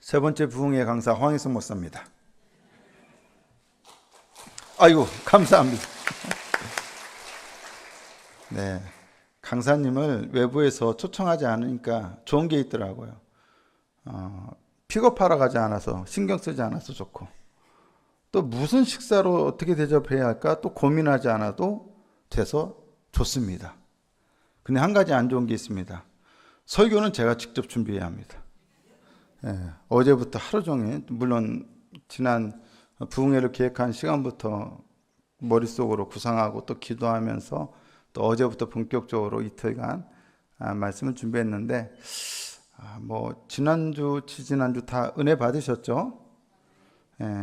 세 번째 부흥회 강사 황희성 목사입니다. 아이고, 감사합니다. 네, 강사님을 외부에서 초청하지 않으니까 좋은 게 있더라고요. 픽업하러 가지 않아서, 신경 쓰지 않아서 좋고, 또 무슨 식사로 어떻게 대접해야 할까 또 고민하지 않아도 돼서 좋습니다. 근데 한 가지 안 좋은 게 있습니다. 설교는 제가 직접 준비해야 합니다. 어제부터 하루 종일, 물론 지난 부흥회를 기획한 시간부터 머릿속으로 구상하고 또 기도하면서 또 어제부터 본격적으로 이틀간 말씀을 준비했는데, 지난주, 지지난주 다 은혜 받으셨죠?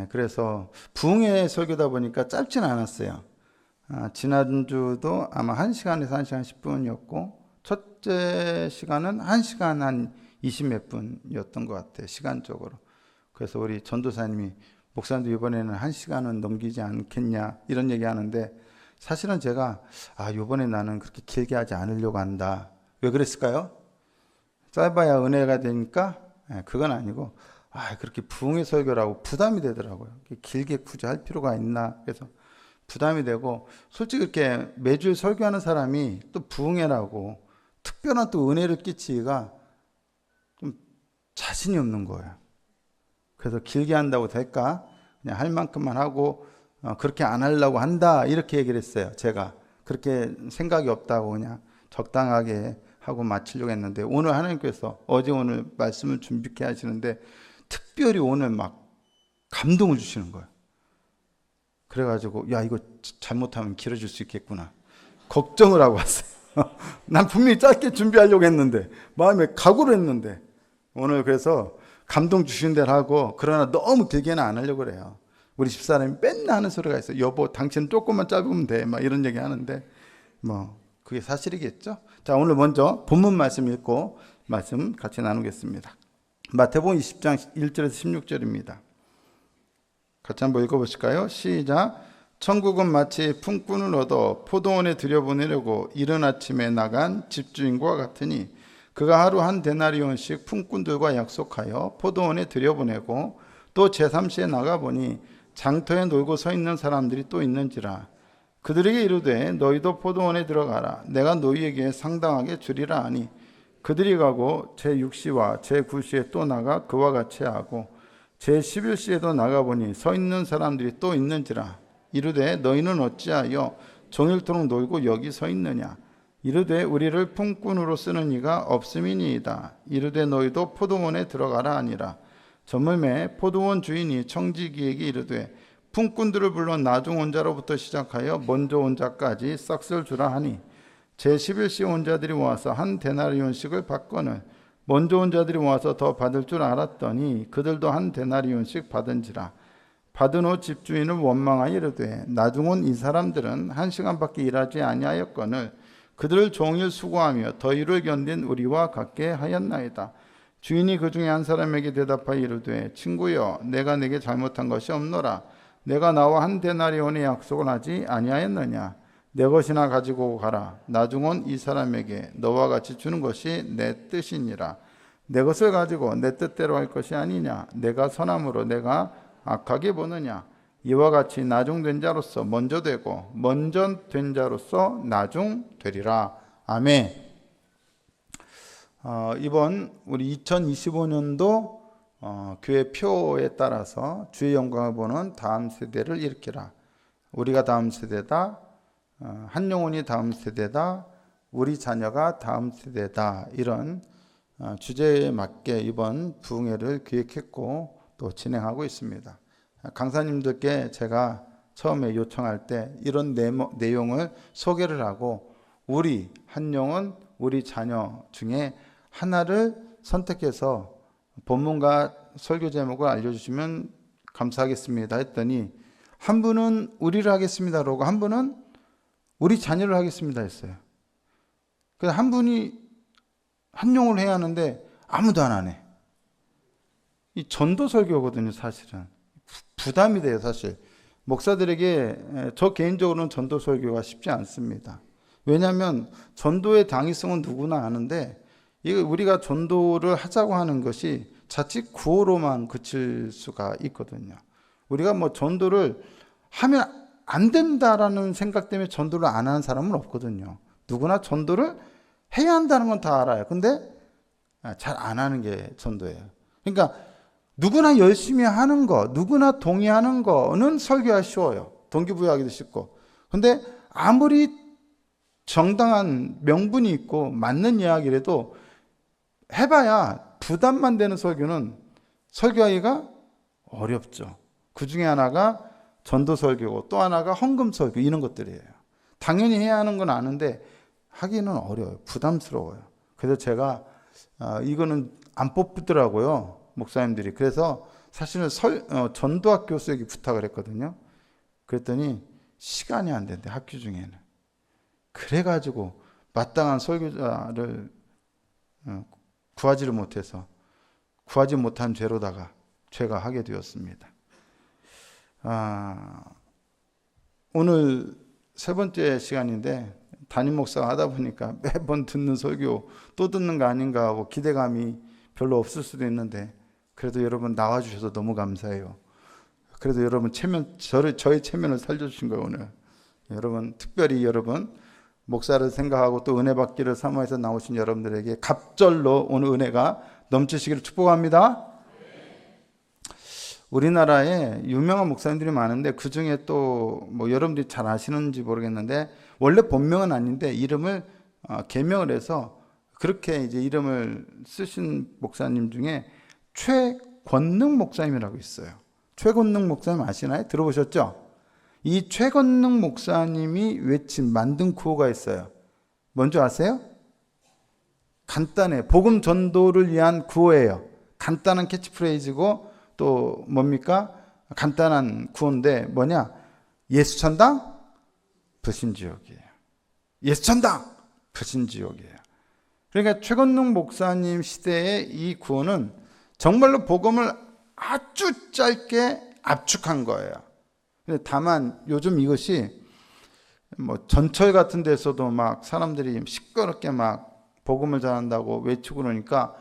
그래서 부흥회 설교다 보니까 짧진 않았어요. 지난주도 아마 1시간에서 1시간 10분이었고, 첫째 시간은 1시간 한 20몇 분이었던 것 같아요, 시간적으로. 그래서 우리 전도사님이 목사님도 이번에는 1시간은 넘기지 않겠냐 이런 얘기 하는데, 사실은 제가 이번에 나는 그렇게 길게 하지 않으려고 한다. 왜 그랬을까요? 짧아야 은혜가 되니까? 그건 아니고 그렇게 부흥회 설교라고 부담이 되더라고요. 길게 굳이 할 필요가 있나, 그래서 부담이 되고, 솔직히 이렇게 매주 설교하는 사람이 또 부흥회라고 특별한 또 은혜를 끼치기가 좀 자신이 없는 거예요. 그래서 길게 한다고 될까? 그냥 할 만큼만 하고 그렇게 안 하려고 한다, 이렇게 얘기를 했어요. 제가 그렇게 생각이 없다고 그냥 적당하게 하고 마치려고 했는데, 오늘 하나님께서 어제 오늘 말씀을 준비케 하시는데 특별히 오늘 막 감동을 주시는 거예요. 그래가지고 이거 잘못하면 길어질 수 있겠구나 걱정을 하고 왔어요. 난 분명히 짧게 준비하려고 했는데, 마음에 각오를 했는데, 오늘 그래서 감동 주신 대로 하고, 그러나 너무 길게는 안 하려고 그래요. 우리 집사람이 맨날 하는 소리가 있어요. 여보, 당신 조금만 짧으면 돼, 막 이런 얘기 하는데, 그게 사실이겠죠. 자, 오늘 먼저 본문 말씀 읽고 말씀 같이 나누겠습니다. 마태복음 20장 1절에서 16절입니다. 같이 한번 읽어보실까요? 시작. 천국은 마치 품꾼을 얻어 포도원에 들여보내려고 이른 아침에 나간 집주인과 같으니, 그가 하루 한 데나리온씩 품꾼들과 약속하여 포도원에 들여보내고 또 제3시에 나가보니 장터에 놀고 서 있는 사람들이 또 있는지라. 그들에게 이르되 너희도 포도원에 들어가라. 내가 너희에게 상당하게 주리라 하니, 그들이 가고 제6시와 제9시에 또 나가 그와 같이 하고 제11시에도 나가보니 서 있는 사람들이 또 있는지라. 이르되 너희는 어찌하여 종일토록 놀고 여기 서 있느냐. 이르되 우리를 품꾼으로 쓰는 이가 없음이니이다. 이르되 너희도 포도원에 들어가라 하니라. 저물매 포도원 주인이 청지기에게 이르되 품꾼들을 불러 나중 온 자로부터 시작하여 먼저 온 자까지 싹쓸 주라 하니, 제11시 온 자들이 와서 한 데나리온씩을 받거늘 먼저 온 자들이 와서 더 받을 줄 알았더니 그들도 한 데나리온씩 받은지라. 받은 후 집주인을 원망하여 이르되 나중 온 이 사람들은 1시간밖에 일하지 아니하였거늘 그들을 종일 수고하며 더위를 견딘 우리와 같게 하였나이다. 주인이 그 중에 한 사람에게 대답하여 이르되 친구여, 내가 내게 잘못한 것이 없노라. 내가 나와 한 데나리온의 약속을 하지 아니하였느냐. 내 것이나 가지고 가라. 나중 온 이 사람에게 너와 같이 주는 것이 내 뜻이니라. 내 것을 가지고 내 뜻대로 할 것이 아니냐. 내가 선함으로 내가 악하게 보느냐. 이와 같이 나중된 자로서 먼저 되고 먼저 된 자로서 나중 되리라. 아멘. 이번 우리 2025년도 교회 표에 따라서 주의 영광을 보는 다음 세대를 일으키라. 우리가 다음 세대다. 한 영혼이 다음 세대다. 우리 자녀가 다음 세대다. 이런 주제에 맞게 이번 부흥회를 기획했고 또 진행하고 있습니다. 강사님들께 제가 처음에 요청할 때 이런 내용을 소개를 하고, 우리 한 영혼, 우리 자녀 중에 하나를 선택해서 본문과 설교 제목을 알려주시면 감사하겠습니다 했더니, 한 분은 우리를 하겠습니다 그러고 한 분은 우리 자녀를 하겠습니다 했어요. 그래서 한 분이 한 영혼을 해야 하는데 아무도 안 하네. 이 전도 설교거든요. 사실은 부담이 돼요. 사실 목사들에게 저 개인적으로는 전도 설교가 쉽지 않습니다. 왜냐하면 전도의 당위성은 누구나 아는데, 이거 우리가 전도를 하자고 하는 것이 자칫 구호로만 그칠 수가 있거든요. 우리가 뭐 전도를 하면 안 된다라는 생각 때문에 전도를 안 하는 사람은 없거든요. 누구나 전도를 해야 한다는 건 다 알아요. 근데 잘 안 하는 게 전도예요. 그러니까 누구나 열심히 하는 거, 누구나 동의하는 거는 설교가 쉬워요. 동기부여하기도 쉽고. 근데 아무리 정당한 명분이 있고 맞는 이야기라도 해봐야 부담만 되는 설교는 설교하기가 어렵죠. 그 중에 하나가 전도 설교고 또 하나가 헌금 설교 이런 것들이에요. 당연히 해야 하는 건 아는데 하기는 어려워요. 부담스러워요. 그래서 제가 이거는 안 뽑더라고요. 목사님들이. 그래서 사실은 전도학 교수에게 부탁을 했거든요. 그랬더니 시간이 안 된대, 학교 중에는. 그래가지고 마땅한 설교자를 구하지를 못해서 구하지 못한 죄로다가 죄가 하게 되었습니다. 오늘 세 번째 시간인데 담임 목사가 하다 보니까 매번 듣는 설교 또 듣는 거 아닌가 하고 기대감이 별로 없을 수도 있는데 그래도 여러분 나와주셔서 너무 감사해요. 그래도 여러분 저의 체면을 살려주신 거예요. 오늘 여러분 특별히 여러분 목사를 생각하고 또 은혜 받기를 사모해서 나오신 여러분들에게 갑절로 오늘 은혜가 넘치시기를 축복합니다. 우리나라에 유명한 목사님들이 많은데 그 중에 또 뭐 여러분들이 잘 아시는지 모르겠는데 원래 본명은 아닌데 이름을 개명을 해서 그렇게 이제 이름을 쓰신 목사님 중에 최권능 목사님이라고 있어요. 최권능 목사님 아시나요? 들어보셨죠? 이 최권능 목사님이 만든 구호가 있어요. 뭔지 아세요? 간단해. 복음 전도를 위한 구호예요. 간단한 캐치프레이즈고 또 뭡니까? 간단한 구호인데 뭐냐? 예수천당 불신지옥이에요. 예수천당 불신지옥이에요. 그러니까 최건능 목사님 시대의 이 구호는 정말로 복음을 아주 짧게 압축한 거예요. 다만 요즘 이것이 뭐 전철 같은 데서도 막 사람들이 시끄럽게 막 복음을 전한다고 외치고 그러니까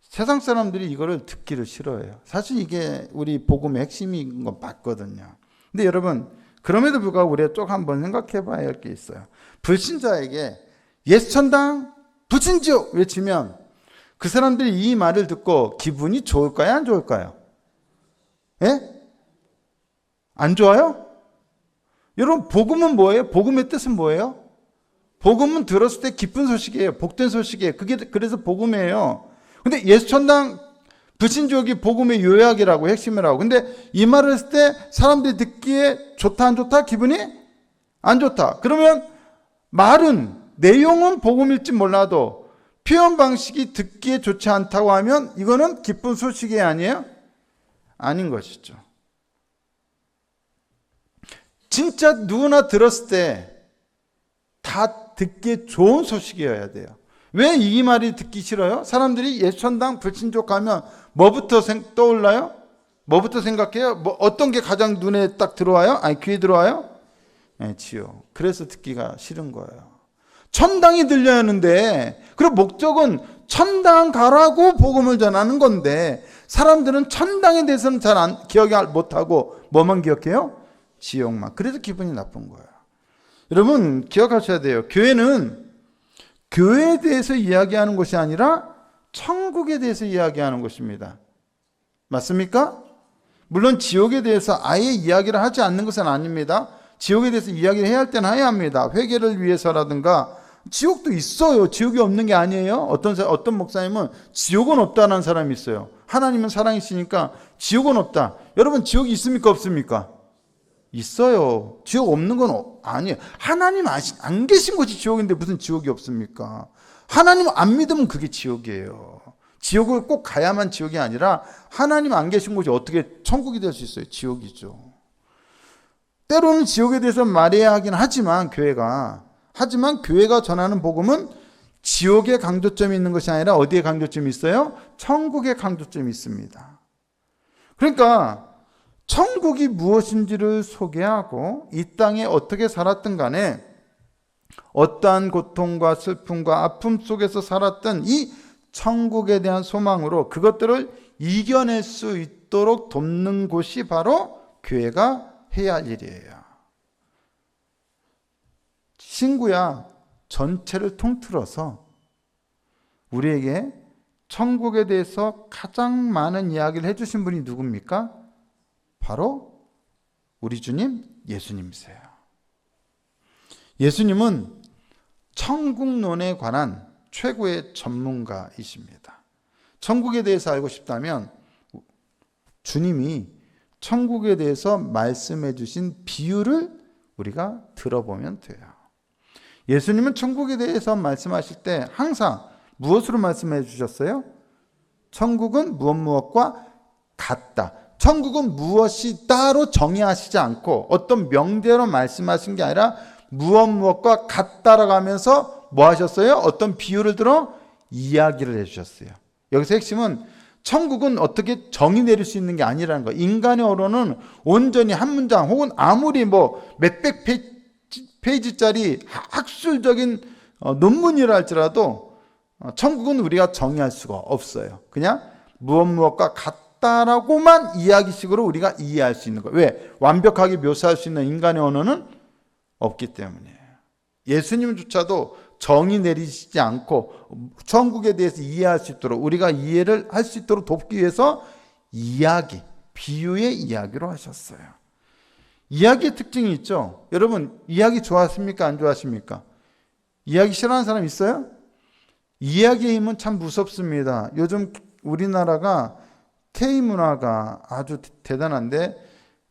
세상 사람들이 이거를 듣기를 싫어해요. 사실 이게 우리 복음의 핵심인 건 맞거든요. 근데 여러분 그럼에도 불구하고 우리가 쭉 한번 생각해 봐야 할 게 있어요. 불신자에게 예수천당 불신지옥 외치면 그 사람들이 이 말을 듣고 기분이 좋을까요? 안 좋을까요? 예? 안 좋아요? 여러분 복음은 뭐예요? 복음의 뜻은 뭐예요? 복음은 들었을 때 기쁜 소식이에요. 복된 소식이에요. 그게 그래서 복음이에요. 근데 예수천당 불신지옥이 복음의 요약이라고 핵심이라고. 근데 이 말을 했을 때 사람들이 듣기에 좋다 안 좋다? 기분이 안 좋다. 그러면 말은 내용은 복음일지 몰라도 표현 방식이 듣기에 좋지 않다고 하면 이거는 기쁜 소식이 아니에요? 아닌 것이죠. 진짜 누구나 들었을 때 다 듣기에 좋은 소식이어야 돼요. 왜 이 말이 듣기 싫어요? 사람들이 예수천당 불신지옥 가면 뭐부터 떠올라요? 뭐부터 생각해요? 어떤 게 가장 눈에 딱 들어와요? 아니 귀에 들어와요? 네, 지옥. 그래서 듣기가 싫은 거예요. 천당이 들려야 하는데 그리고 목적은 천당 가라고 복음을 전하는 건데 사람들은 천당에 대해서는 잘 기억이 못하고 뭐만 기억해요? 지옥만. 그래서 기분이 나쁜 거예요. 여러분 기억하셔야 돼요. 교회는 교회에 대해서 이야기하는 것이 아니라 천국에 대해서 이야기하는 것입니다. 맞습니까? 물론 지옥에 대해서 아예 이야기를 하지 않는 것은 아닙니다. 지옥에 대해서 이야기를 해야 할 때는 해야 합니다. 회개를 위해서라든가. 지옥도 있어요. 지옥이 없는 게 아니에요. 어떤 목사님은 지옥은 없다는 사람이 있어요. 하나님은 사랑이시니까 지옥은 없다. 여러분 지옥이 있습니까? 없습니까? 있어요. 지옥 없는 건 아니에요. 하나님 안 계신 곳이 지옥인데 무슨 지옥이 없습니까? 하나님 안 믿으면 그게 지옥이에요. 지옥을 꼭 가야만 지옥이 아니라 하나님 안 계신 곳이 어떻게 천국이 될 수 있어요? 지옥이죠. 때로는 지옥에 대해서 말해야 하긴 하지만 교회가 전하는 복음은 지옥에 강조점이 있는 것이 아니라 어디에 강조점이 있어요? 천국에 강조점이 있습니다. 그러니까 천국이 무엇인지를 소개하고 이 땅에 어떻게 살았든 간에 어떠한 고통과 슬픔과 아픔 속에서 살았던 이 천국에 대한 소망으로 그것들을 이겨낼 수 있도록 돕는 곳이 바로 교회가 해야 할 일이에요. 신구약 전체를 통틀어서 우리에게 천국에 대해서 가장 많은 이야기를 해주신 분이 누굽니까? 바로 우리 주님 예수님이세요. 예수님은 천국론에 관한 최고의 전문가이십니다. 천국에 대해서 알고 싶다면 주님이 천국에 대해서 말씀해 주신 비유를 우리가 들어보면 돼요. 예수님은 천국에 대해서 말씀하실 때 항상 무엇으로 말씀해 주셨어요? 천국은 무엇과 같다. 천국은 무엇이 따로 정의하시지 않고 어떤 명제로 말씀하신 게 아니라 무엇과 같다라고 하면서 뭐 하셨어요? 어떤 비유를 들어 이야기를 해주셨어요. 여기서 핵심은 천국은 어떻게 정의 내릴 수 있는 게 아니라는 거예요. 인간의 언어는 온전히 한 문장 혹은 아무리 몇백 페이지짜리 학술적인 논문이라 할지라도 천국은 우리가 정의할 수가 없어요. 그냥 무엇과 같다라고만 이야기식으로 우리가 이해할 수 있는 거예요. 왜? 완벽하게 묘사할 수 있는 인간의 언어는 없기 때문이에요. 예수님조차도 정의 내리시지 않고 천국에 대해서 이해할 수 있도록 우리가 이해를 할 수 있도록 돕기 위해서 이야기, 비유의 이야기로 하셨어요. 이야기의 특징이 있죠. 여러분 이야기 좋아하십니까? 안 좋아하십니까? 이야기 싫어하는 사람 있어요? 이야기의 힘은 참 무섭습니다. 요즘 우리나라가 K문화가 아주 대단한데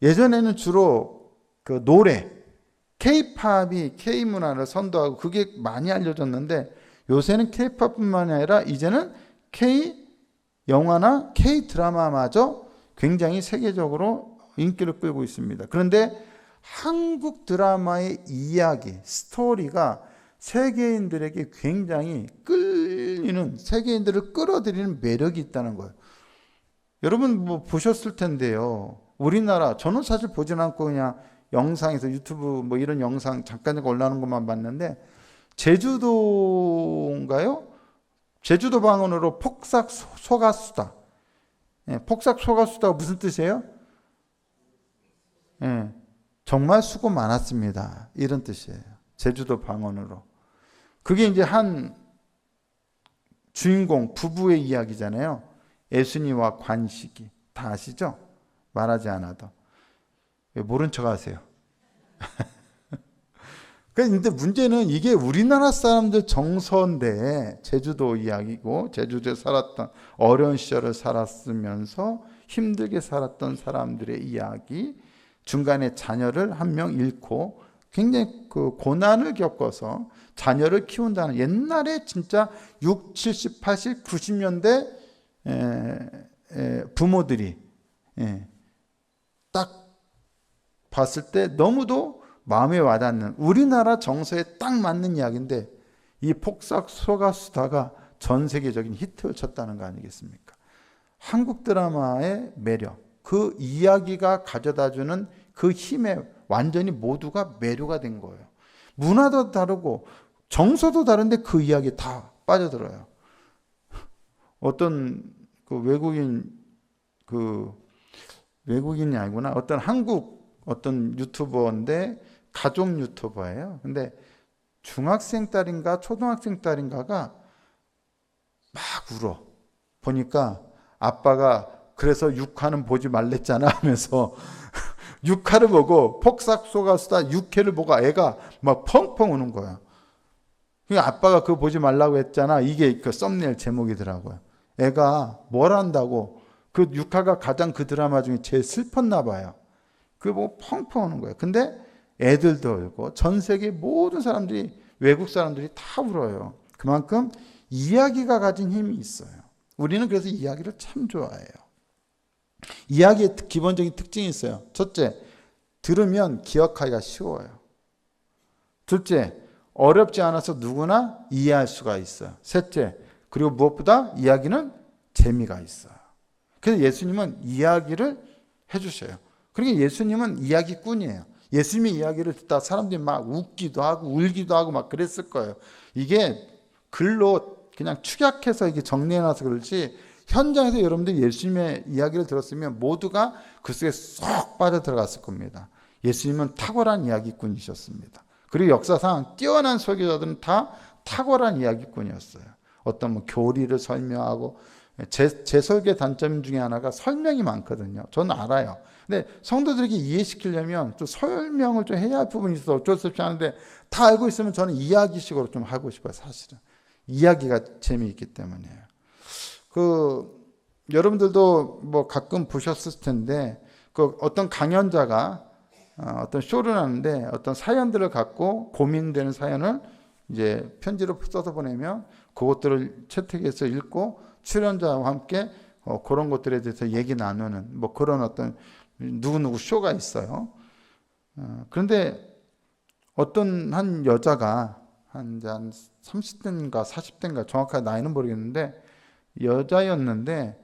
예전에는 주로 그 노래 K-팝이 K-문화를 선도하고 그게 많이 알려졌는데 요새는 K-팝뿐만이 아니라 이제는 K-영화나 K-드라마마저 굉장히 세계적으로 인기를 끌고 있습니다. 그런데 한국 드라마의 이야기, 스토리가 세계인들에게 굉장히 끌리는, 세계인들을 끌어들이는 매력이 있다는 거예요. 여러분 보셨을 텐데요. 우리나라, 저는 사실 보진 않고 그냥 영상에서 유튜브 이런 영상 잠깐 올라오는 것만 봤는데 제주도인가요? 제주도 방언으로 폭삭 소가수다. 폭삭 소가수다가 무슨 뜻이에요? 정말 수고 많았습니다. 이런 뜻이에요. 제주도 방언으로. 그게 이제 한 주인공 부부의 이야기잖아요. 애순이와 관식이. 다 아시죠? 말하지 않아도. 왜 모른 척 하세요? 근데 문제는 이게 우리나라 사람들 정서인데 제주도 이야기고 제주도에 살았던 어려운 시절을 살았으면서 힘들게 살았던 사람들의 이야기, 중간에 자녀를 한 명 잃고 굉장히 그 고난을 겪어서 자녀를 키운다는 옛날에 진짜 6, 70, 80, 90년대 부모들이 딱 봤을 때 너무도 마음에 와닿는 우리나라 정서에 딱 맞는 이야기인데 이 폭삭 소가수다가 전 세계적인 히트를 쳤다는 거 아니겠습니까? 한국 드라마의 매력, 그 이야기가 가져다주는 그 힘에 완전히 모두가 매료가 된 거예요. 문화도 다르고 정서도 다른데 그 이야기에 다 빠져들어요. 어떤 그 외국인이 아니구나. 어떤 한국 어떤 유튜버인데 가족 유튜버예요. 근데 중학생 딸인가 초등학생 딸인가가 막 울어. 보니까 아빠가 그래서 6화는 보지 말랬잖아 하면서 6화를 보고 폭삭 소가수다 6회를 보고 애가 막 펑펑 우는 거야. 그러니까 아빠가 그거 보지 말라고 했잖아. 이게 그 썸네일 제목이더라고요. 애가 뭘 한다고 그 6화가 가장 그 드라마 중에 제일 슬펐나 봐요. 그거 보고 펑펑 우는 거예요. 근데 애들도 울고 전 세계 모든 사람들이 외국 사람들이 다 울어요. 그만큼 이야기가 가진 힘이 있어요. 우리는 그래서 이야기를 참 좋아해요. 이야기의 기본적인 특징이 있어요. 첫째, 들으면 기억하기가 쉬워요. 둘째, 어렵지 않아서 누구나 이해할 수가 있어요. 셋째, 그리고 무엇보다 이야기는 재미가 있어요. 그래서 예수님은 이야기를 해주셔요. 그러니까 예수님은 이야기꾼이에요. 예수님의 이야기를 듣다 사람들이 막 웃기도 하고 울기도 하고 막 그랬을 거예요. 이게 글로 그냥 축약해서 이게 정리해놔서 그렇지 현장에서 여러분들이 예수님의 이야기를 들었으면 모두가 그 속에 쏙 빠져들어갔을 겁니다. 예수님은 탁월한 이야기꾼이셨습니다. 그리고 역사상 뛰어난 설교자들은 다 탁월한 이야기꾼이었어요. 어떤 뭐 교리를 설명하고 제 설교의 단점 중에 하나가 설명이 많거든요. 저는 알아요. 근데 성도들에게 이해시키려면 또 설명을 좀 해야 할 부분이 있어서 어쩔 수 없이 하는데 다 알고 있으면 저는 이야기식으로 좀 하고 싶어요. 사실은 이야기가 재미있기 때문이에요. 여러분들도 뭐 가끔 보셨을 텐데 어떤 강연자가 어떤 쇼를 하는데 어떤 사연들을 갖고 고민되는 사연을 이제 편지로 써서 보내면 그것들을 채택해서 읽고 출연자와 함께 그런 것들에 대해서 얘기 나누는 뭐 그런 어떤 누구누구 쇼가 있어요. 그런데 어떤 한 여자가 한 30대인가 40대인가 정확하게 나이는 모르겠는데 여자였는데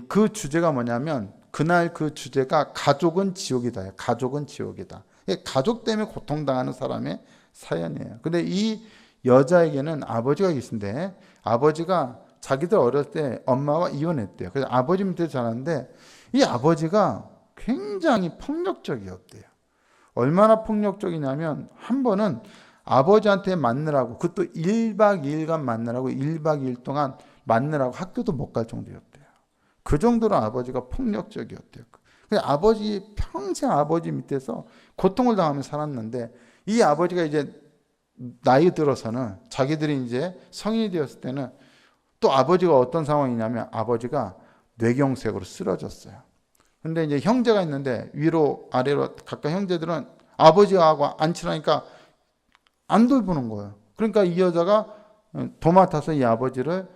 그 주제가 뭐냐면 그날 그 주제가 가족은 지옥이다. 가족은 지옥이다. 가족 때문에 고통당하는 사람의 사연이에요. 근데 이 여자에게는 아버지가 계신데 아버지가 자기들 어렸을 때 엄마와 이혼했대요. 그래서 아버지 밑에 자랐는데 이 아버지가 굉장히 폭력적이었대요. 얼마나 폭력적이냐면 한 번은 아버지한테 맞느라고 그것도 1박 2일간 맞느라고 1박 2일 동안 맞느라고 학교도 못 갈 정도였대요. 그 정도로 아버지가 폭력적이었대요. 아버지 평생 아버지 밑에서 고통을 당하며 살았는데 이 아버지가 이제 나이 들어서는 자기들이 이제 성인이 되었을 때는 또 아버지가 어떤 상황이냐면 아버지가 뇌경색으로 쓰러졌어요. 근데 이제 형제가 있는데 위로 아래로 각각 형제들은 아버지하고 안 친하니까 안 돌보는 거예요. 그러니까 이 여자가 도맡아서 이 아버지를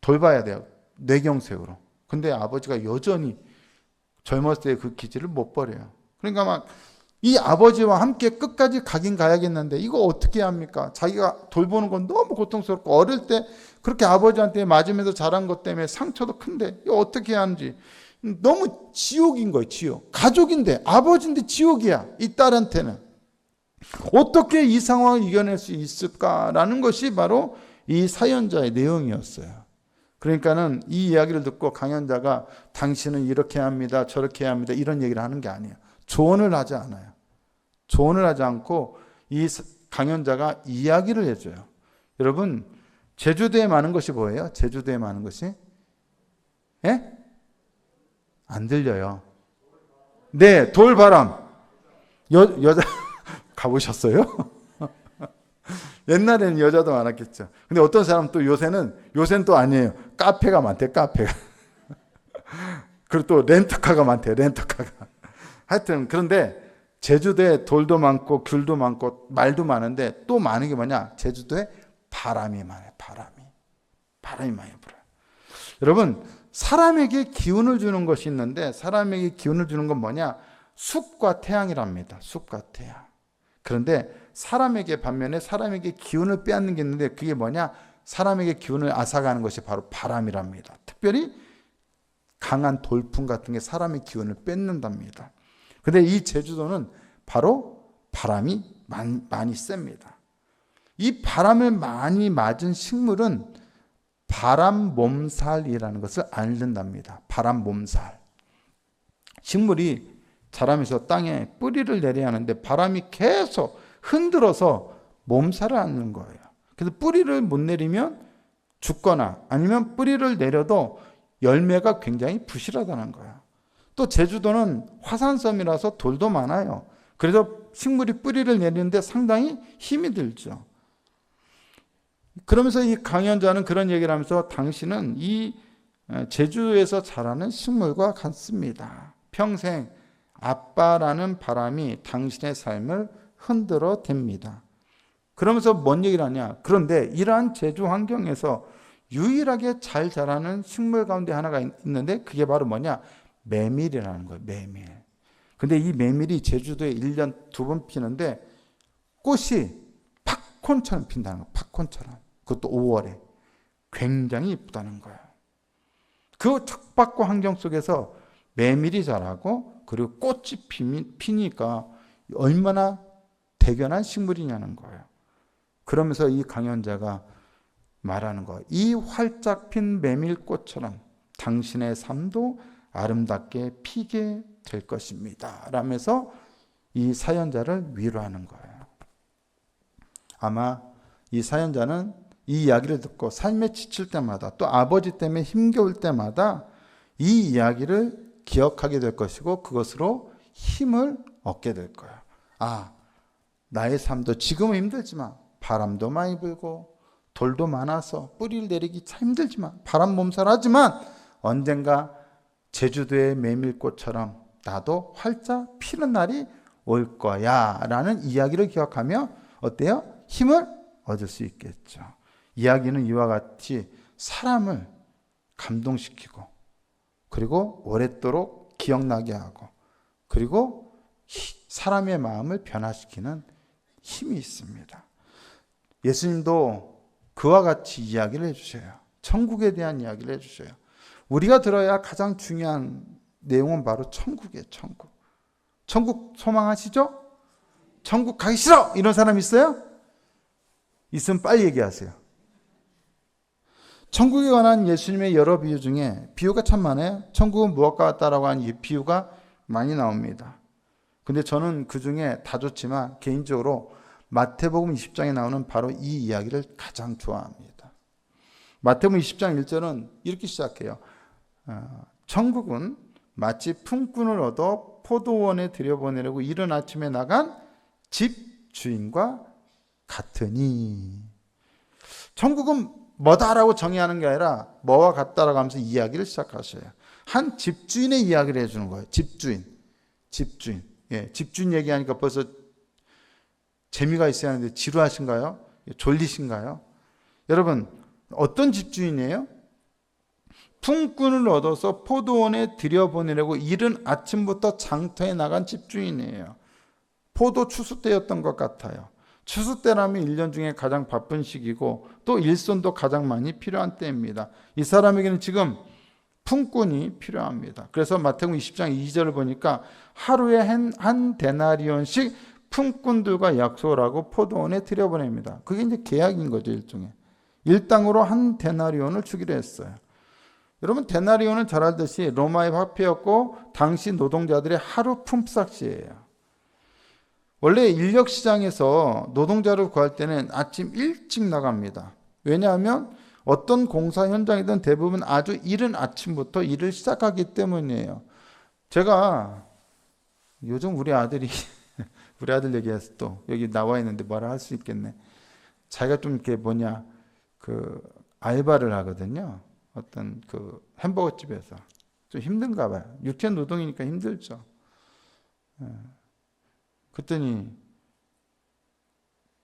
돌봐야 돼요. 뇌경색으로. 근데 아버지가 여전히 젊었을 때 그 기질을 못 버려요. 그러니까 막 이 아버지와 함께 끝까지 가긴 가야겠는데 이거 어떻게 합니까? 자기가 돌보는 건 너무 고통스럽고 어릴 때 그렇게 아버지한테 맞으면서 자란 것 때문에 상처도 큰데 이거 어떻게 해야 하는지 너무 지옥인 거예요. 지옥. 가족인데 아버지인데 지옥이야. 이 딸한테는. 어떻게 이 상황을 이겨낼 수 있을까라는 것이 바로 이 사연자의 내용이었어요. 그러니까는 이 이야기를 듣고 강연자가 당신은 이렇게 합니다. 저렇게 합니다. 이런 얘기를 하는 게 아니에요. 조언을 하지 않아요. 조언을 하지 않고 이 강연자가 이야기를 해줘요. 여러분, 제주도에 많은 것이 뭐예요? 제주도에 많은 것이? 예? 안 들려요. 네, 돌바람. 여자, 가보셨어요? 옛날에는 여자도 많았겠죠. 근데 어떤 사람 또 요새는 또 아니에요. 카페가 많대, 카페가. 그리고 또 렌터카가 많대요, 렌터카가. 하여튼, 그런데 제주도에 돌도 많고, 귤도 많고, 말도 많은데 또 많은 게 뭐냐? 제주도에 바람이 많아요, 바람이 많이 불어요. 여러분, 사람에게 기운을 주는 것이 있는데, 사람에게 기운을 주는 건 뭐냐? 숲과 태양이랍니다. 숲과 태양. 그런데 반면에 사람에게 기운을 빼앗는 게 있는데 그게 뭐냐? 사람에게 기운을 앗아가는 것이 바로 바람이랍니다. 특별히 강한 돌풍 같은 게 사람의 기운을 뺏는답니다. 근데 이 제주도는 바로 바람이 많이 셉니다. 이 바람을 많이 맞은 식물은 바람 몸살이라는 것을 앓는답니다. 바람 몸살. 식물이 자라면서 땅에 뿌리를 내려야 하는데 바람이 계속 흔들어서 몸살을 앓는 거예요. 그래서 뿌리를 못 내리면 죽거나 아니면 뿌리를 내려도 열매가 굉장히 부실하다는 거예요. 또 제주도는 화산섬이라서 돌도 많아요. 그래서 식물이 뿌리를 내리는데 상당히 힘이 들죠. 그러면서 이 강연자는 그런 얘기를 하면서 당신은 이 제주에서 자라는 식물과 같습니다. 평생 아빠라는 바람이 당신의 삶을 흔들어 댑니다. 그러면서 뭔 얘기를 하냐? 그런데 이러한 제주 환경에서 유일하게 잘 자라는 식물 가운데 하나가 있는데 그게 바로 뭐냐? 메밀이라는 거예요. 메밀. 근데 이 메밀이 제주도에 1년 2번 피는데 꽃이 팝콘처럼 핀다는 거예요. 팝콘처럼. 그것도 5월에. 굉장히 이쁘다는 거예요. 그 척박한 환경 속에서 메밀이 자라고 그리고 꽃이 피니까 얼마나 대견한 식물이냐는 거예요. 그러면서 이 강연자가 말하는 거. 이 활짝 핀 메밀꽃처럼 당신의 삶도 아름답게 피게 될 것입니다. 라면서 이 사연자를 위로하는 거예요. 아마 이 사연자는 이 이야기를 듣고 삶에 지칠 때마다 또 아버지 때문에 힘겨울 때마다 이 이야기를 기억하게 될 것이고 그것으로 힘을 얻게 될 거예요. 아, 나의 삶도 지금은 힘들지만 바람도 많이 불고 돌도 많아서 뿌리를 내리기 참 힘들지만 바람 몸살하지만 언젠가 제주도의 메밀꽃처럼 나도 활짝 피는 날이 올 거야 라는 이야기를 기억하며 어때요? 힘을 얻을 수 있겠죠. 이야기는 이와 같이 사람을 감동시키고 그리고 오랫도록 기억나게 하고 그리고 사람의 마음을 변화시키는 힘이 있습니다. 예수님도 그와 같이 이야기를 해주셔요. 천국에 대한 이야기를 해주셔요. 우리가 들어야 가장 중요한 내용은 바로 천국이에요. 천국. 천국 소망하시죠? 천국 가기 싫어! 이런 사람 있어요? 있으면 빨리 얘기하세요. 천국에 관한 예수님의 여러 비유 중에 비유가 참 많아요. 천국은 무엇과 같다라고 하는 비유가 많이 나옵니다. 근데 저는 그 중에 다 좋지만 개인적으로 마태복음 20장에 나오는 바로 이 이야기를 가장 좋아합니다. 마태복음 20장 1절은 이렇게 시작해요. 천국은 마치 품꾼을 얻어 포도원에 들여보내려고 이른 아침에 나간 집 주인과 같으니. 천국은 뭐다라고 정의하는 게 아니라 뭐와 같다라고 하면서 이야기를 시작하셔요. 한 집주인의 이야기를 해주는 거예요. 집주인. 예, 집주인 얘기하니까 벌써 재미가 있어야 하는데 지루하신가요? 졸리신가요? 여러분, 어떤 집주인이에요? 품꾼을 얻어서 포도원에 들여보내려고 이른 아침부터 장터에 나간 집주인이에요. 포도 추수 때였던 것 같아요. 추수 때라면 1년 중에 가장 바쁜 시기고 또 일손도 가장 많이 필요한 때입니다. 이 사람에게는 지금 품꾼이 필요합니다. 그래서 마태복음 20장 2절을 보니까 하루에 한 데나리온씩 품꾼들과 약속을 하고 포도원에 들여보냅니다. 그게 이제 계약인 거죠, 일종의. 일당으로 한 데나리온을 주기로 했어요. 여러분, 데나리온은 잘 알듯이 로마의 화폐였고 당시 노동자들의 하루 품삯이에요. 원래 인력시장에서 노동자를 구할 때는 아침 일찍 나갑니다. 왜냐하면 어떤 공사 현장이든 대부분 아주 이른 아침부터 일을 시작하기 때문이에요. 제가 요즘 우리 아들 얘기해서 또 여기 나와 있는데 뭐라 할 수 있겠네. 자기가 좀 이렇게 알바를 하거든요. 어떤 햄버거 집에서. 좀 힘든가 봐요. 육체 노동이니까 힘들죠. 그랬더니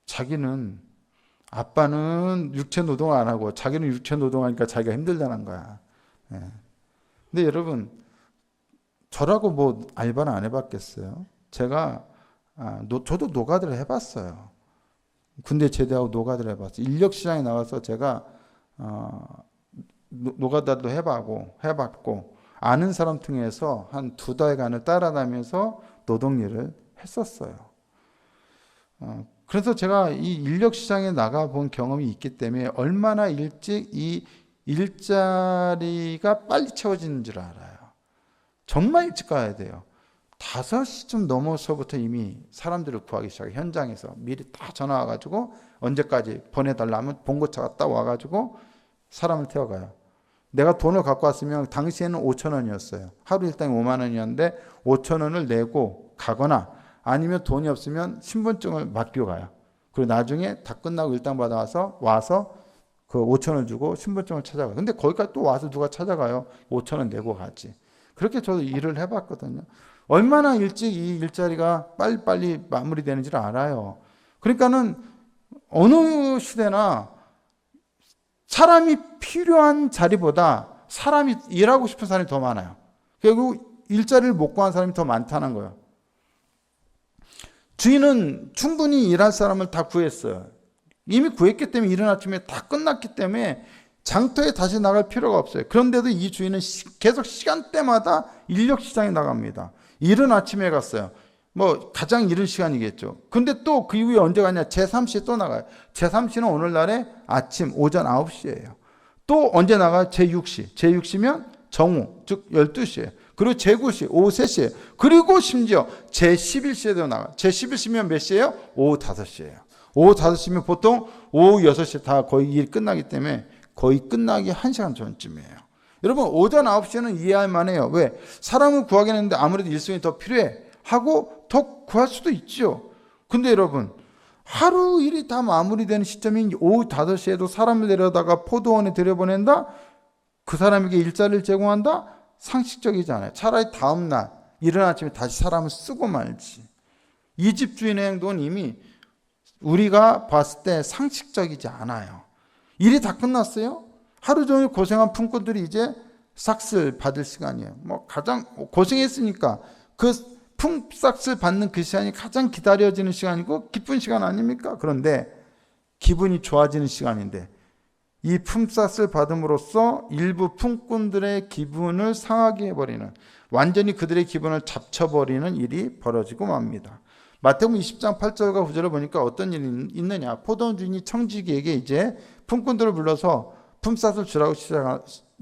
자기는 아빠는 육체 노동 안 하고 자기는 육체 노동하니까 자기가 힘들다는 거야. 근데 여러분, 저라고 뭐 알바는 안 해봤겠어요? 제가 저도 노가다를 해봤어요. 군대 제대하고 노가다를 해봤어요. 인력시장에 나와서 제가 노가다도 해봤고 아는 사람 통해서 한 2달간을 따라다니면서 노동일을 했었어요. 그래서 제가 이 인력시장에 나가본 경험이 있기 때문에 얼마나 일찍 이 일자리가 빨리 채워지는 줄 알아요. 정말 일찍 가야 돼요. 5시쯤 넘어서부터 이미 사람들을 구하기 시작해요. 현장에서 미리 다 전화 와가지고 언제까지 보내달라면 봉고차가 딱 와가지고 사람을 태워가요. 내가 돈을 갖고 왔으면 당시에는 5,000원이었어요. 하루 일당이 5만 원이었는데 5,000원을 내고 가거나 아니면 돈이 없으면 신분증을 맡기고 가요. 그리고 나중에 다 끝나고 일당 받아와서 그 5,000원 주고 신분증을 찾아가요. 근데 거기까지 또 와서 누가 찾아가요? 5,000원 내고 가지. 그렇게 저도 일을 해봤거든요. 얼마나 일찍 이 일자리가 빨리빨리 마무리되는지를 알아요. 그러니까는 어느 시대나 사람이 필요한 자리보다 사람이 일하고 싶은 사람이 더 많아요. 결국 일자리를 못 구한 사람이 더 많다는 거예요. 주인은 충분히 일할 사람을 다 구했어요. 이미 구했기 때문에 이른 아침에 다 끝났기 때문에 장터에 다시 나갈 필요가 없어요. 그런데도 이 주인은 계속 시간대마다 인력시장에 나갑니다. 이른 아침에 갔어요. 뭐 가장 이른 시간이겠죠. 근데 또 그 이후에 언제 가냐? 제3시에 또 나가요. 제3시는 오늘날에 아침 오전 9시예요. 또 언제 나가요? 제6시. 제6시면 정오, 즉 12시예요. 그리고 제9시, 오후 3시예요. 그리고 심지어 제11시에도 나가요. 제11시면 몇 시예요? 오후 5시예요. 오후 5시면 보통 오후 6시에 다 거의 일 끝나기 때문에 거의 끝나기 1시간 전쯤이에요. 여러분 오전 9시는 이해할 만해요. 왜? 사람을 구하겠는데 아무래도 일손이 더 필요해 하고 더 구할 수도 있죠. 근데 여러분 하루 일이 다 마무리되는 시점인 오후 5시에도 사람을 데려다가 포도원에 들여보낸다? 그 사람에게 일자리를 제공한다? 상식적이지 않아요. 차라리 다음날 이른 아침에 다시 사람을 쓰고 말지. 이 집주인의 행동은 이미 우리가 봤을 때 상식적이지 않아요. 일이 다 끝났어요. 하루 종일 고생한 품꾼들이 이제 삭슬 받을 시간이에요. 뭐 가장 고생했으니까 그 품삯을 받는 그 시간이 가장 기다려지는 시간이고 기쁜 시간 아닙니까? 그런데 기분이 좋아지는 시간인데 이 품삯을 받음으로써 일부 품꾼들의 기분을 상하게 해버리는, 완전히 그들의 기분을 잡쳐버리는 일이 벌어지고 맙니다. 마태복음 20장 8절과 9절을 보니까 어떤 일이 있느냐? 포도원 주인이 청지기에게 이제 품꾼들을 불러서 품삯을 주라고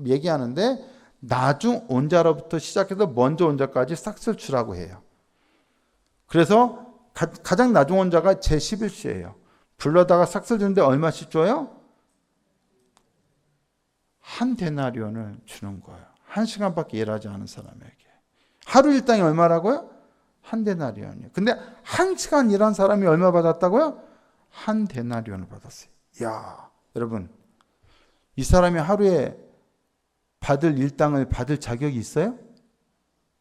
얘기하는데 나중 온 자로부터 시작해서 먼저 온 자까지 싹을 주라고 해요. 그래서 가장 나중 온 자가 제11시예요. 불러다가 싹을 주는데 얼마씩 줘요? 한 데나리온을 주는 거예요. 1시간밖에 일하지 않은 사람에게. 하루 일당이 얼마라고요? 한 데나리온이요. 근데 1시간 일한 사람이 얼마 받았다고요? 한 데나리온을 받았어요. 야, 여러분, 이 사람이 하루에 받을 일당을 받을 자격이 있어요?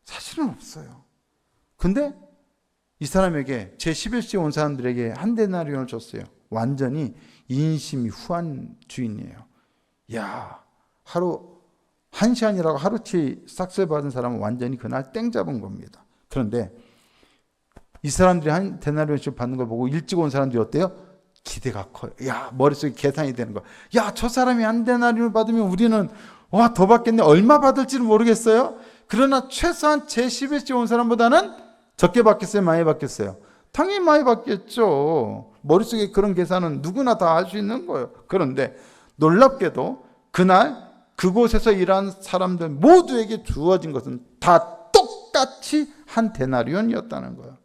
사실은 없어요. 근데 이 사람에게 제11시에 온 사람들에게 한 데나리온을 줬어요. 완전히 인심이 후한 주인이에요. 야, 하루 1시간이라고 하루치 싹쓸 받은 사람은 완전히 그날 땡 잡은 겁니다. 그런데 이 사람들이 한 데나리온씩 받는 걸 보고 일찍 온 사람들이 어때요? 기대가 커요. 야, 머릿속에 계산이 되는 거야. 야, 저 사람이 한 데나리온을 받으면 우리는 와, 더 받겠네. 얼마 받을지는 모르겠어요. 그러나 최소한 제11시에 온 사람보다는 적게 받겠어요? 많이 받겠어요? 당연히 많이 받겠죠. 머릿속에 그런 계산은 누구나 다 할 수 있는 거예요. 그런데 놀랍게도 그날 그곳에서 일한 사람들 모두에게 주어진 것은 다 똑같이 한 데나리온이었다는 거예요.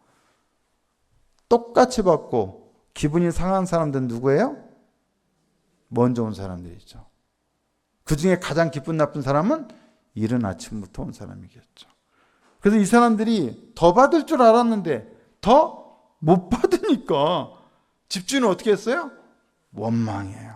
똑같이 받고 기분이 상한 사람들은 누구예요? 먼저 온 사람들이죠. 그 중에 가장 기분 나쁜 사람은 이른 아침부터 온 사람이겠죠. 그래서 이 사람들이 더 받을 줄 알았는데 더 못 받으니까 집주인은 어떻게 했어요? 원망해요.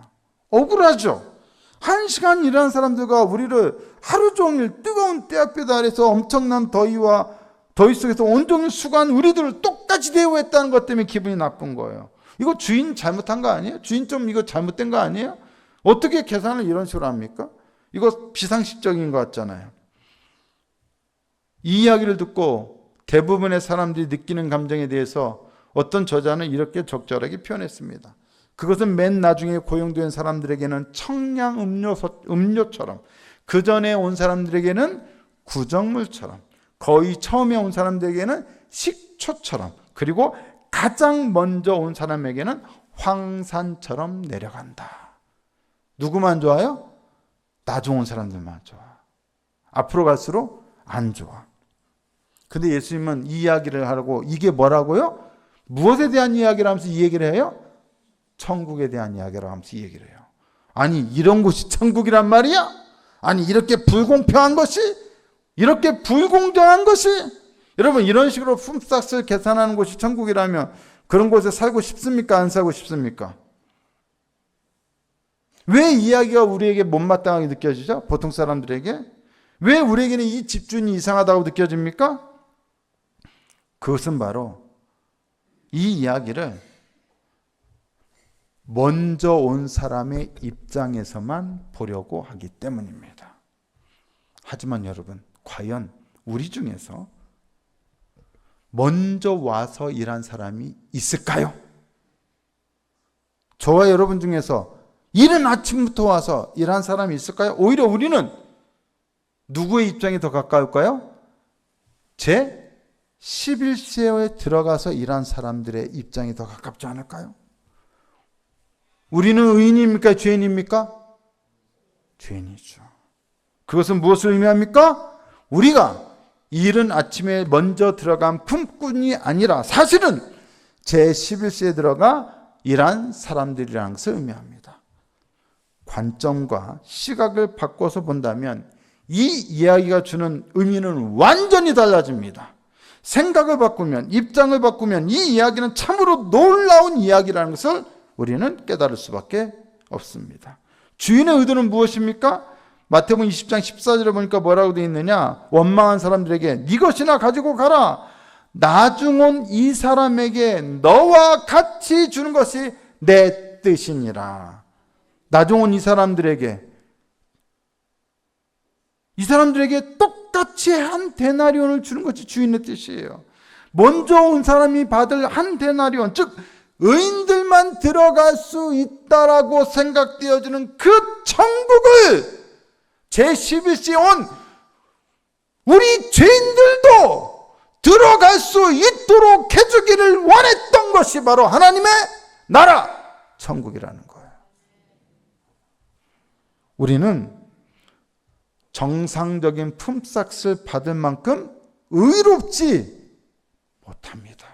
억울하죠. 1시간 일하는 사람들과 우리를 하루 종일 뜨거운 떼약볕 아래서 엄청난 더위와 더위 속에서 온종일 수고한 우리들을 똑같이 대우했다는 것 때문에 기분이 나쁜 거예요. 이거 주인 잘못한 거 아니에요? 주인 좀 이거 잘못된 거 아니에요? 어떻게 계산을 이런 식으로 합니까? 이거 비상식적인 것 같잖아요. 이 이야기를 듣고 대부분의 사람들이 느끼는 감정에 대해서 어떤 저자는 이렇게 적절하게 표현했습니다. 그것은 맨 나중에 고용된 사람들에게는 청량 음료처럼, 그 전에 온 사람들에게는 구정물처럼, 거의 처음에 온 사람들에게는 식초처럼, 그리고 가장 먼저 온 사람에게는 황산처럼 내려간다. 누구만 좋아요? 나중 온 사람들만 좋아. 앞으로 갈수록 안 좋아. 근데 예수님은 이 이야기를 하라고, 이게 뭐라고요? 무엇에 대한 이야기를 하면서 이 얘기를 해요? 천국에 대한 이야기를 하면서 이 얘기를 해요. 아니, 이런 곳이 천국이란 말이야? 아니, 이렇게 불공평한 것이? 이렇게 불공정한 것이? 여러분, 이런 식으로 품삯을 계산하는 곳이 천국이라면 그런 곳에 살고 싶습니까? 안 살고 싶습니까? 왜 이야기가 우리에게 못마땅하게 느껴지죠? 보통 사람들에게? 왜 우리에게는 이 집주인이 이상하다고 느껴집니까? 그것은 바로 이 이야기를 먼저 온 사람의 입장에서만 보려고 하기 때문입니다. 하지만 여러분, 과연 우리 중에서 먼저 와서 일한 사람이 있을까요? 저와 여러분 중에서 이른 아침부터 와서 일한 사람이 있을까요? 오히려 우리는 누구의 입장이 더 가까울까요? 11세에 들어가서 일한 사람들의 입장이 더 가깝지 않을까요? 우리는 의인입니까? 죄인입니까? 죄인이죠. 그것은 무엇을 의미합니까? 우리가 이른 아침에 먼저 들어간 품꾼이 아니라 사실은 제11세에 들어가 일한 사람들이라는 것을 의미합니다. 관점과 시각을 바꿔서 본다면 이 이야기가 주는 의미는 완전히 달라집니다. 생각을 바꾸면, 입장을 바꾸면 이 이야기는 참으로 놀라운 이야기라는 것을 우리는 깨달을 수밖에 없습니다. 주인의 의도는 무엇입니까? 마태복음 20장 14절에 보니까 뭐라고 되어 있느냐? 원망한 사람들에게 네 것이나 가지고 가라. 나중 온 이 사람에게 너와 같이 주는 것이 내 뜻이니라. 나중 온 이 사람들에게 똑같이 한 데나리온을 주는 것이 주인의 뜻이에요. 먼저 온 사람이 받을 한 데나리온, 즉 의인들만 들어갈 수 있다라고 생각되어지는 그 천국을 제11세에 온 우리 죄인들도 들어갈 수 있도록 해주기를 원했던 것이 바로 하나님의 나라, 천국이라는 거예요. 우리는 정상적인 품삯을 받을 만큼 의롭지 못합니다.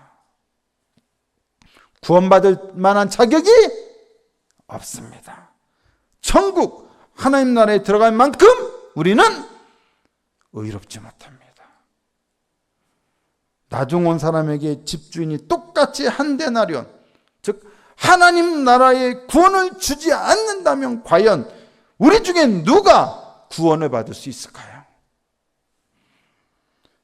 구원받을 만한 자격이 없습니다. 천국, 하나님 나라에 들어갈 만큼 우리는 의롭지 못합니다. 나중 온 사람에게 집주인이 똑같이 한 데나리온, 즉 하나님 나라의 구원을 주지 않는다면 과연 우리 중에 누가 구원을 받을 수 있을까요?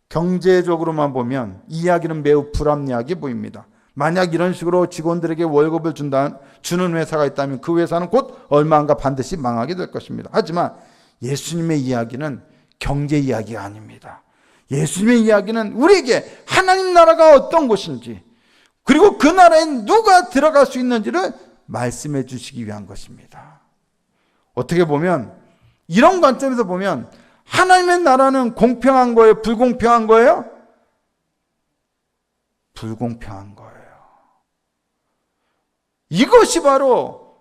경제적으로만 보면 이 이야기는 매우 불합리하게 보입니다. 만약 이런 식으로 직원들에게 월급을 주는 회사가 있다면 그 회사는 곧 얼마인가 반드시 망하게 될 것입니다. 하지만 예수님의 이야기는 경제 이야기가 아닙니다. 예수님의 이야기는 우리에게 하나님 나라가 어떤 곳인지, 그리고 그 나라에 누가 들어갈 수 있는지를 말씀해 주시기 위한 것입니다. 어떻게 보면 이런 관점에서 보면 하나님의 나라는 공평한 거예요? 불공평한 거예요? 불공평한 거예요. 이것이 바로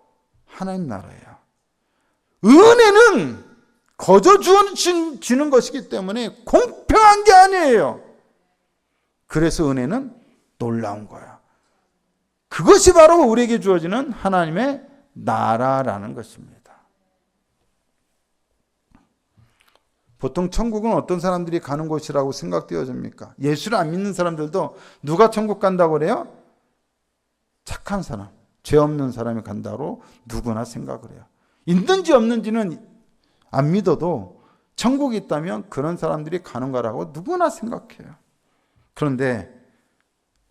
하나님 나라예요. 은혜는 거저 주는 것이기 때문에 공평한 게 아니에요. 그래서 은혜는 놀라운 거야. 그것이 바로 우리에게 주어지는 하나님의 나라라는 것입니다. 보통 천국은 어떤 사람들이 가는 곳이라고 생각되어집니까? 예수를 안 믿는 사람들도 누가 천국 간다고 그래요? 착한 사람, 죄 없는 사람이 간다고 누구나 생각을 해요. 있는지 없는지는 안 믿어도 천국이 있다면 그런 사람들이 가는 거라고 누구나 생각해요. 그런데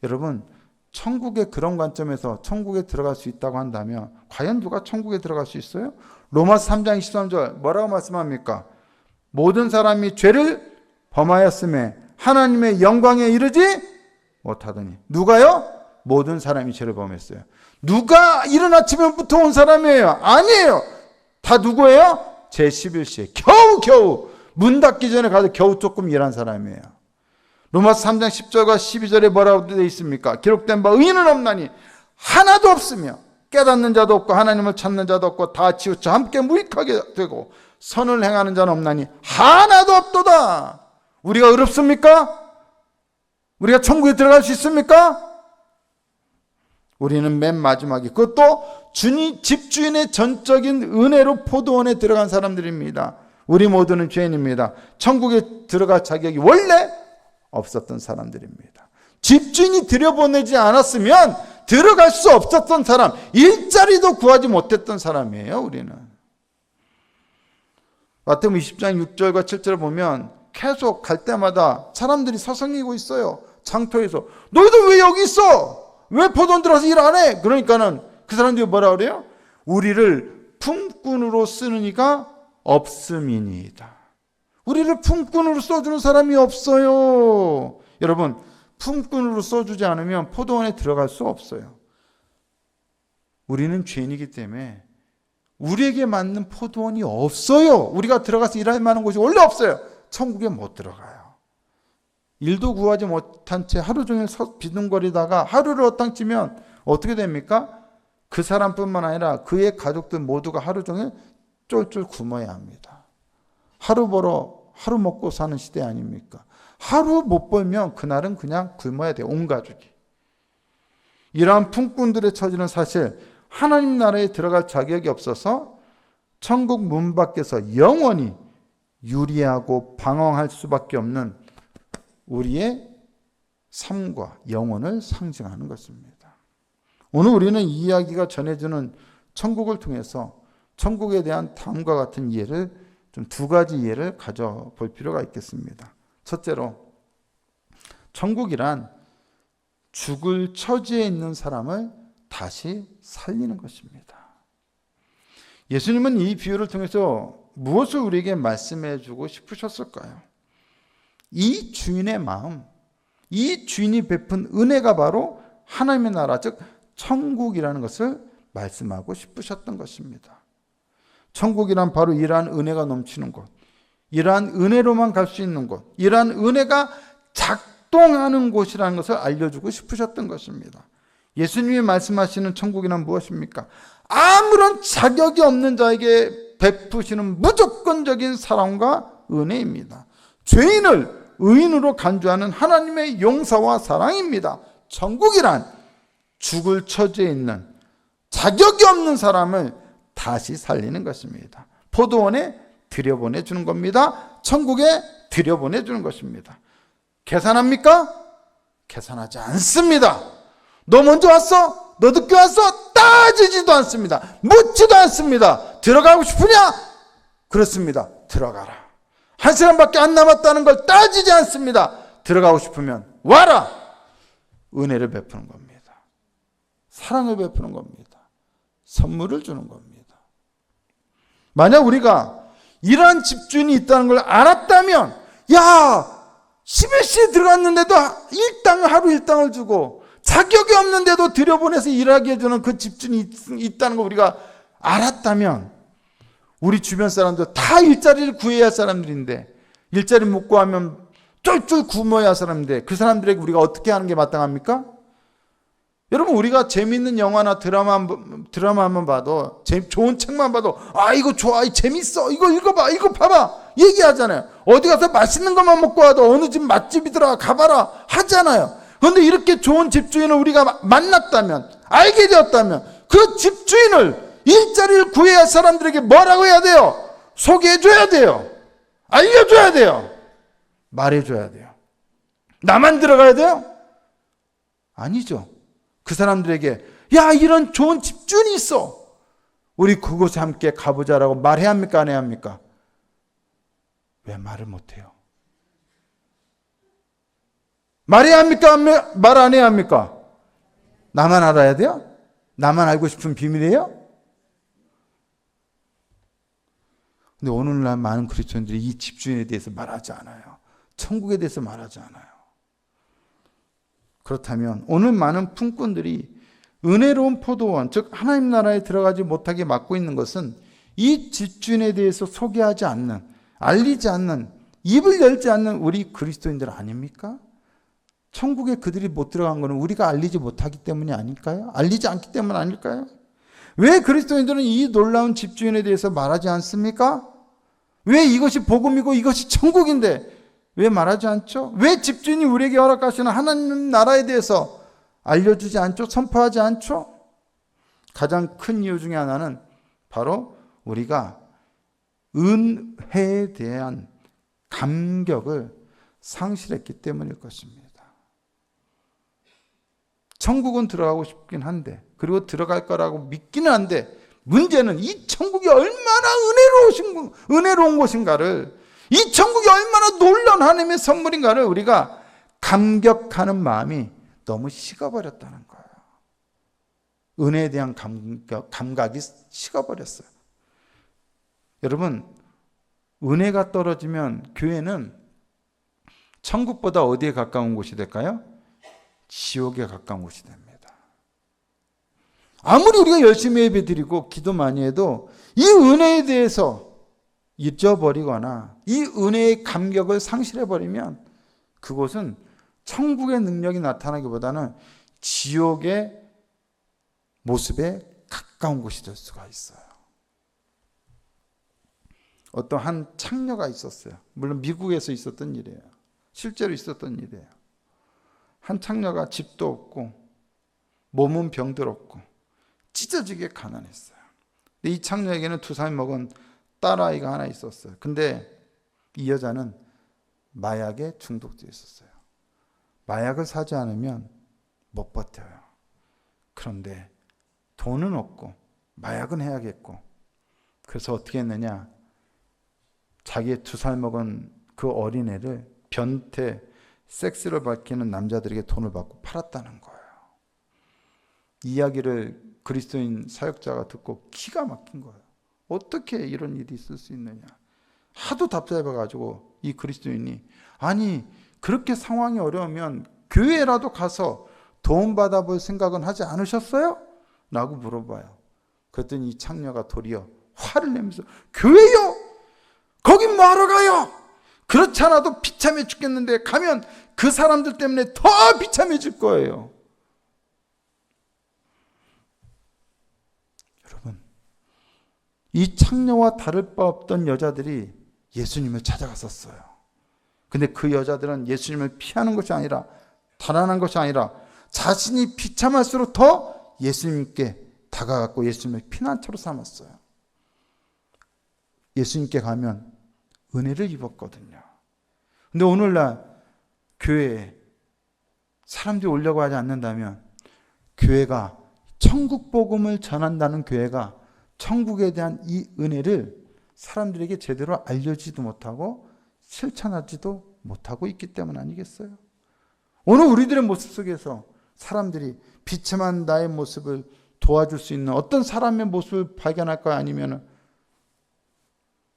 여러분, 천국의 그런 관점에서 천국에 들어갈 수 있다고 한다면 과연 누가 천국에 들어갈 수 있어요? 로마서 3장 23절 뭐라고 말씀합니까? 모든 사람이 죄를 범하였음에 하나님의 영광에 이르지 못하더니. 누가요? 모든 사람이 죄를 범했어요. 누가 이른 아침부터 온 사람이에요? 아니에요. 다 누구예요? 제11세 겨우 문 닫기 전에 가서 겨우 조금 일한 사람이에요. 로마서 3장 10절과 12절에 뭐라고 되어 있습니까? 기록된 바 의인은 없나니 하나도 없으며 깨닫는 자도 없고 하나님을 찾는 자도 없고 다 치우쳐 함께 무익하게 되고 선을 행하는 자는 없나니 하나도 없도다. 우리가 의롭습니까? 우리가 천국에 들어갈 수 있습니까? 우리는 맨 마지막에, 그것도 집주인의 전적인 은혜로 포도원에 들어간 사람들입니다. 우리 모두는 죄인입니다. 천국에 들어갈 자격이 원래 없었던 사람들입니다. 집주인이 들여보내지 않았으면 들어갈 수 없었던 사람, 일자리도 구하지 못했던 사람이에요. 우리는 마태복음 20장 6절과 7절을 보면 계속 갈 때마다 사람들이 서성이고 있어요. 장터에서 너희들 왜 여기 있어? 왜 포도원 들어가서 일 안 해? 그러니까는 그 사람들이 뭐라 그래요? 우리를 품꾼으로 쓰는 이가 없음이니이다. 우리를 품꾼으로 써주는 사람이 없어요. 여러분, 품꾼으로 써주지 않으면 포도원에 들어갈 수 없어요. 우리는 죄인이기 때문에 우리에게 맞는 포도원이 없어요. 우리가 들어가서 일할 만한 곳이 원래 없어요. 천국에 못 들어가요. 일도 구하지 못한 채 하루 종일 비둥거리다가 하루를 어땅치면 어떻게 됩니까? 그 사람뿐만 아니라 그의 가족들 모두가 하루 종일 쫄쫄 굶어야 합니다. 하루 벌어 하루 먹고 사는 시대 아닙니까? 하루 못 벌면 그날은 그냥 굶어야 돼요. 온 가족이. 이러한 품꾼들의 처지는 사실 하나님 나라에 들어갈 자격이 없어서 천국 문 밖에서 영원히 유리하고 방황할 수밖에 없는 우리의 삶과 영혼을 상징하는 것입니다. 오늘 우리는 이 이야기가 전해주는 천국을 통해서 천국에 대한 다음과 같은 이해를 좀 두 가지 이해를 가져볼 필요가 있겠습니다. 첫째로 천국이란 죽을 처지에 있는 사람을 다시 살리는 것입니다. 예수님은 이 비유를 통해서 무엇을 우리에게 말씀해 주고 싶으셨을까요? 이 주인의 마음, 이 주인이 베푼 은혜가 바로 하나님의 나라, 즉 천국이라는 것을 말씀하고 싶으셨던 것입니다. 천국이란 바로 이러한 은혜가 넘치는 곳, 이러한 은혜로만 갈 수 있는 곳, 이러한 은혜가 작동하는 곳이라는 것을 알려주고 싶으셨던 것입니다. 예수님이 말씀하시는 천국이란 무엇입니까? 아무런 자격이 없는 자에게 베푸시는 무조건적인 사랑과 은혜입니다. 죄인을 의인으로 간주하는 하나님의 용서와 사랑입니다. 천국이란 죽을 처지에 있는 자격이 없는 사람을 다시 살리는 것입니다. 포도원에 들여보내주는 겁니다. 천국에 들여보내주는 것입니다. 계산합니까? 계산하지 않습니다. 너 먼저 왔어? 너 늦게 왔어? 따지지도 않습니다. 묻지도 않습니다. 들어가고 싶으냐? 그렇습니다. 들어가라. 한 시간밖에 안 남았다는 걸 따지지 않습니다. 들어가고 싶으면 와라. 은혜를 베푸는 겁니다. 사랑을 베푸는 겁니다. 선물을 주는 겁니다. 만약 우리가 이러한 집주인이 있다는 걸 알았다면, 야, 11시에 들어갔는데도 하루 일당을 주고 자격이 없는데도 들여보내서 일하게 해주는 그 집주인이 있다는 걸 우리가 알았다면, 우리 주변 사람들 다 일자리를 구해야 할 사람들인데, 일자리 못 구하면 쫄쫄 굶어야 할 사람인데, 그 사람들에게 우리가 어떻게 하는 게 마땅합니까? 여러분, 우리가 재미있는 영화나 드라마 한번 봐도, 좋은 책만 봐도, 아, 이거 좋아, 재밌어, 이거 읽어봐, 이거 봐봐, 얘기하잖아요. 어디 가서 맛있는 것만 먹고 와도 어느 집 맛집이더라, 가봐라, 하잖아요. 그런데 이렇게 좋은 집주인을 우리가 만났다면, 알게 되었다면, 그 집주인을, 일자리를 구해야 할 사람들에게 뭐라고 해야 돼요? 소개해줘야 돼요. 알려줘야 돼요. 말해줘야 돼요. 나만 들어가야 돼요? 아니죠. 그 사람들에게, 야, 이런 좋은 집주인이 있어, 우리 그곳에 함께 가보자라고 말해야 합니까? 안 해야 합니까? 왜 말을 못해요? 말해야 합니까? 말 안 해야 합니까? 나만 알아야 돼요? 나만 알고 싶은 비밀이에요? 근데 오늘날 많은 그리스도인들이 이 집주인에 대해서 말하지 않아요. 천국에 대해서 말하지 않아요. 그렇다면 오늘 많은 품꾼들이 은혜로운 포도원, 즉 하나님 나라에 들어가지 못하게 막고 있는 것은 이 집주인에 대해서 소개하지 않는, 알리지 않는, 입을 열지 않는 우리 그리스도인들 아닙니까? 천국에 그들이 못 들어간 것은 우리가 알리지 못하기 때문이 아닐까요? 알리지 않기 때문 아닐까요? 왜 그리스도인들은 이 놀라운 집주인에 대해서 말하지 않습니까? 왜 이것이 복음이고 이것이 천국인데 왜 말하지 않죠? 왜 집주인이 우리에게 허락하시는 하나님 나라에 대해서 알려주지 않죠? 선포하지 않죠? 가장 큰 이유 중에 하나는 바로 우리가 은혜에 대한 감격을 상실했기 때문일 것입니다. 천국은 들어가고 싶긴 한데, 그리고 들어갈 거라고 믿기는 한데, 문제는 이 천국이 얼마나 은혜로운 곳인가를, 이 천국이 얼마나 놀라운 하나님의 선물인가를 우리가 감격하는 마음이 너무 식어버렸다는 거예요. 은혜에 대한 감각이 식어버렸어요. 여러분, 은혜가 떨어지면 교회는 천국보다 어디에 가까운 곳이 될까요? 지옥에 가까운 곳이 됩니다. 아무리 우리가 열심히 예배드리고 기도 많이 해도 이 은혜에 대해서 잊어버리거나 이 은혜의 감격을 상실해버리면 그곳은 천국의 능력이 나타나기보다는 지옥의 모습에 가까운 곳이 될 수가 있어요. 어떤 한 창녀가 있었어요. 물론 미국에서 있었던 일이에요. 실제로 있었던 일이에요. 한 창녀가 집도 없고 몸은 병들었고 찢어지게 가난했어요. 근데 이 창녀에게는 2살 먹은 딸아이가 하나 있었어요. 근데 이 여자는 마약에 중독되어 있었어요. 마약을 사지 않으면 못 버텨요. 그런데 돈은 없고 마약은 해야겠고, 그래서 어떻게 했느냐, 자기의 2살 먹은 그 어린애를 변태 섹스를 밝히는 남자들에게 돈을 받고 팔았다는 거예요. 이야기를 그리스도인 사역자가 듣고 기가 막힌 거예요. 어떻게 이런 일이 있을 수 있느냐. 하도 답답해가지고 이 그리스도인이, 아니 그렇게 상황이 어려우면 교회라도 가서 도움 받아볼 생각은 하지 않으셨어요? 라고 물어봐요. 그랬더니 이 창녀가 도리어 화를 내면서, 교회요? 거긴 뭐하러 가요? 그렇지 않아도 비참해 죽겠는데 가면 그 사람들 때문에 더 비참해질 거예요. 여러분, 이 창녀와 다를 바 없던 여자들이 예수님을 찾아갔었어요. 근데 그 여자들은 예수님을 피하는 것이 아니라, 달아난 것이 아니라 자신이 비참할수록 더 예수님께 다가갔고 예수님을 피난처로 삼았어요. 예수님께 가면 은혜를 입었거든요. 근데 오늘날 교회에 사람들이 오려고 하지 않는다면, 교회가 천국 복음을 전한다는 교회가 천국에 대한 이 은혜를 사람들에게 제대로 알려지도 못하고 실천하지도 못하고 있기 때문 아니겠어요? 오늘 우리들의 모습 속에서 사람들이 비참한 나의 모습을 도와줄 수 있는 어떤 사람의 모습을 발견할까요? 아니면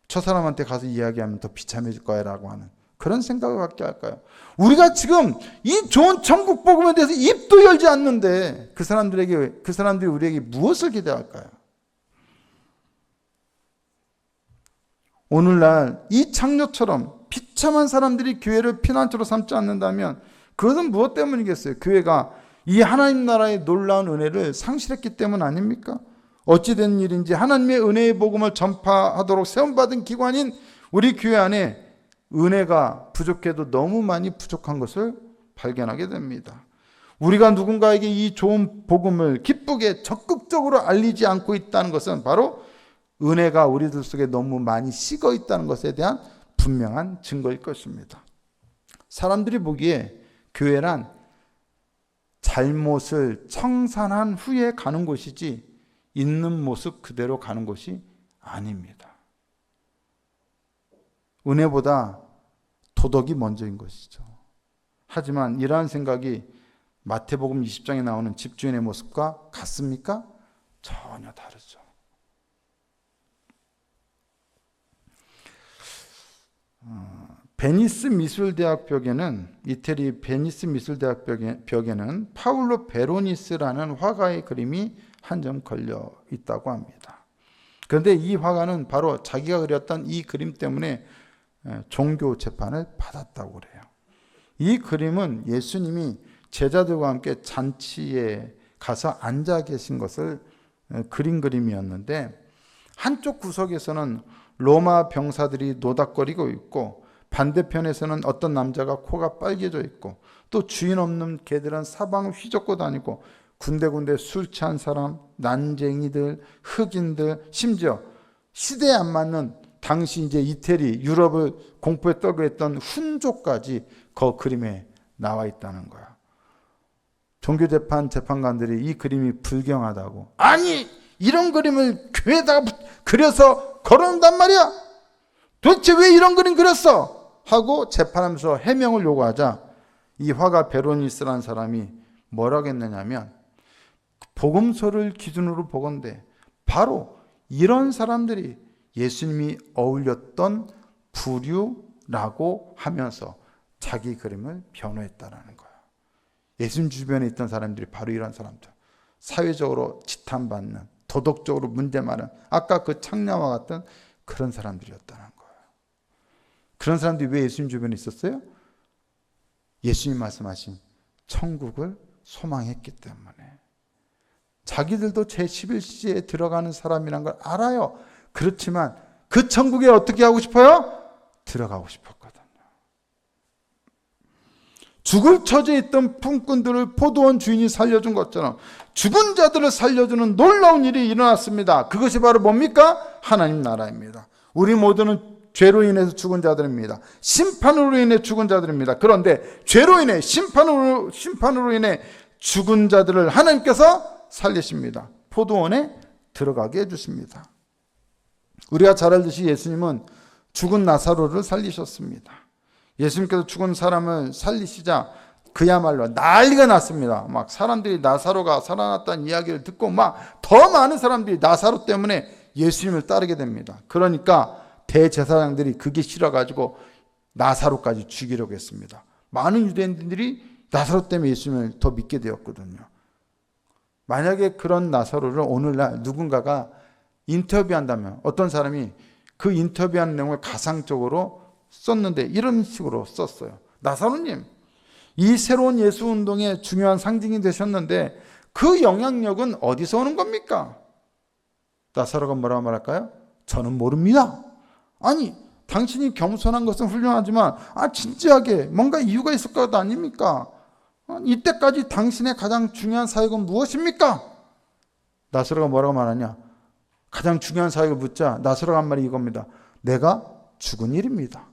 저 사람한테 가서 이야기하면 더 비참해질 거야 라고 하는 그런 생각을 갖게 할까요? 우리가 지금 이 좋은 천국 복음에 대해서 입도 열지 않는데 그 사람들이 우리에게 무엇을 기대할까요? 오늘날 이 창녀처럼 비참한 사람들이 교회를 피난처로 삼지 않는다면 그것은 무엇 때문이겠어요? 교회가 이 하나님 나라의 놀라운 은혜를 상실했기 때문 아닙니까? 어찌된 일인지 하나님의 은혜의 복음을 전파하도록 세움받은 기관인 우리 교회 안에 은혜가 부족해도 너무 많이 부족한 것을 발견하게 됩니다. 우리가 누군가에게 이 좋은 복음을 기쁘게 적극적으로 알리지 않고 있다는 것은 바로 은혜가 우리들 속에 너무 많이 식어 있다는 것에 대한 분명한 증거일 것입니다. 사람들이 보기에 교회란 잘못을 청산한 후에 가는 곳이지 있는 모습 그대로 가는 곳이 아닙니다. 은혜보다 도덕이 먼저인 것이죠. 하지만 이러한 생각이 마태복음 20장에 나오는 집주인의 모습과 같습니까? 전혀 다르죠. 베니스 미술대학 벽에는, 이태리 베니스 미술대학 벽에는 파울로 베로니스라는 화가의 그림이 한 점 걸려 있다고 합니다. 그런데 이 화가는 바로 자기가 그렸던 이 그림 때문에 종교 재판을 받았다고 그래요. 이 그림은 예수님이 제자들과 함께 잔치에 가서 앉아 계신 것을 그린 그림이었는데, 한쪽 구석에서는 로마 병사들이 노닥거리고 있고 반대편에서는 어떤 남자가 코가 빨개져 있고 또 주인 없는 개들은 사방을 휘젓고 다니고 군데군데 술 취한 사람, 난쟁이들, 흑인들, 심지어 시대에 안 맞는 당시 이제 이태리, 유럽을 공포에 떨고 했던 훈족까지 그 그림에 나와 있다는 거야. 종교재판 재판관들이 이 그림이 불경하다고, 아니 이런 그림을 교회에다가 그려서 걸어놓는단 말이야, 도대체 왜 이런 그림 그렸어? 하고 재판하면서 해명을 요구하자 이 화가 베로니스라는 사람이 뭐라고 했느냐면, 복음서를 기준으로 보건대 바로 이런 사람들이 예수님이 어울렸던 부류라고 하면서 자기 그림을 변호했다라는 거예요. 예수님 주변에 있던 사람들이 바로 이런 사람들, 사회적으로 지탄받는, 도덕적으로 문제 많은, 아까 그 창녀와 같은 그런 사람들이었다는 거예요. 그런 사람들이 왜 예수님 주변에 있었어요? 예수님 말씀하신 천국을 소망했기 때문에. 자기들도 제11시에 들어가는 사람이란 걸 알아요. 그렇지만 그 천국에 어떻게 하고 싶어요? 들어가고 싶었거든요. 죽을 처지에 있던 품꾼들을 포도원 주인이 살려준 것처럼 죽은 자들을 살려주는 놀라운 일이 일어났습니다. 그것이 바로 뭡니까? 하나님 나라입니다. 우리 모두는 죄로 인해서 죽은 자들입니다. 심판으로 인해 죽은 자들입니다. 그런데 죄로 인해 심판으로 인해 죽은 자들을 하나님께서 살리십니다. 포도원에 들어가게 해주십니다. 우리가 잘 알듯이 예수님은 죽은 나사로를 살리셨습니다. 예수님께서 죽은 사람을 살리시자 그야말로 난리가 났습니다. 막 사람들이 나사로가 살아났다는 이야기를 듣고 막 더 많은 사람들이 나사로 때문에 예수님을 따르게 됩니다. 그러니까 대제사장들이 그게 싫어가지고 나사로까지 죽이려고 했습니다. 많은 유대인들이 나사로 때문에 예수님을 더 믿게 되었거든요. 만약에 그런 나사로를 오늘날 누군가가 인터뷰한다면 어떤 사람이 그 인터뷰한 내용을 가상적으로 썼는데 이런 식으로 썼어요. 나사로님, 이 새로운 예수 운동의 중요한 상징이 되셨는데 그 영향력은 어디서 오는 겁니까? 나사로가 뭐라고 말할까요? 저는 모릅니다. 아니, 당신이 겸손한 것은 훌륭하지만 진지하게 뭔가 이유가 있을 것 아닙니까? 이때까지 당신의 가장 중요한 사역은 무엇입니까? 나사로가 뭐라고 말하냐? 가장 중요한 사역을 묻자 나사로가 한 말이 이겁니다. 내가 죽은 일입니다.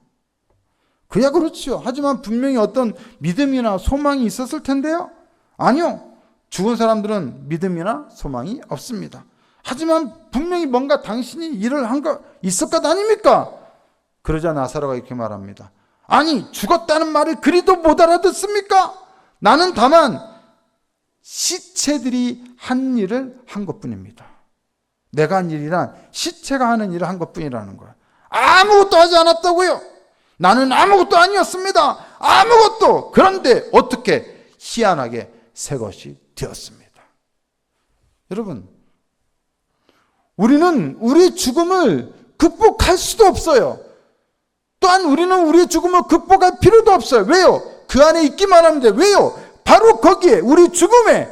그야 그렇지요. 하지만 분명히 어떤 믿음이나 소망이 있었을 텐데요. 아니요. 죽은 사람들은 믿음이나 소망이 없습니다. 하지만 분명히 뭔가 당신이 일을 한 거 있을 것 아닙니까? 그러자 나사로가 이렇게 말합니다. 아니, 죽었다는 말을 그리도 못 알아듣습니까? 나는 다만 시체들이 한 일을 한 것뿐입니다. 내가 한 일이란 시체가 하는 일을 한 것뿐이라는 거야. 아무것도 하지 않았다고요. 나는 아무것도 아니었습니다. 아무것도. 그런데 어떻게 희한하게 새 것이 되었습니다. 여러분, 우리는 우리 죽음을 극복할 수도 없어요. 또한 우리는 우리의 죽음을 극복할 필요도 없어요. 왜요? 그 안에 있기만 하면 돼요. 왜요? 바로 거기에 우리 죽음에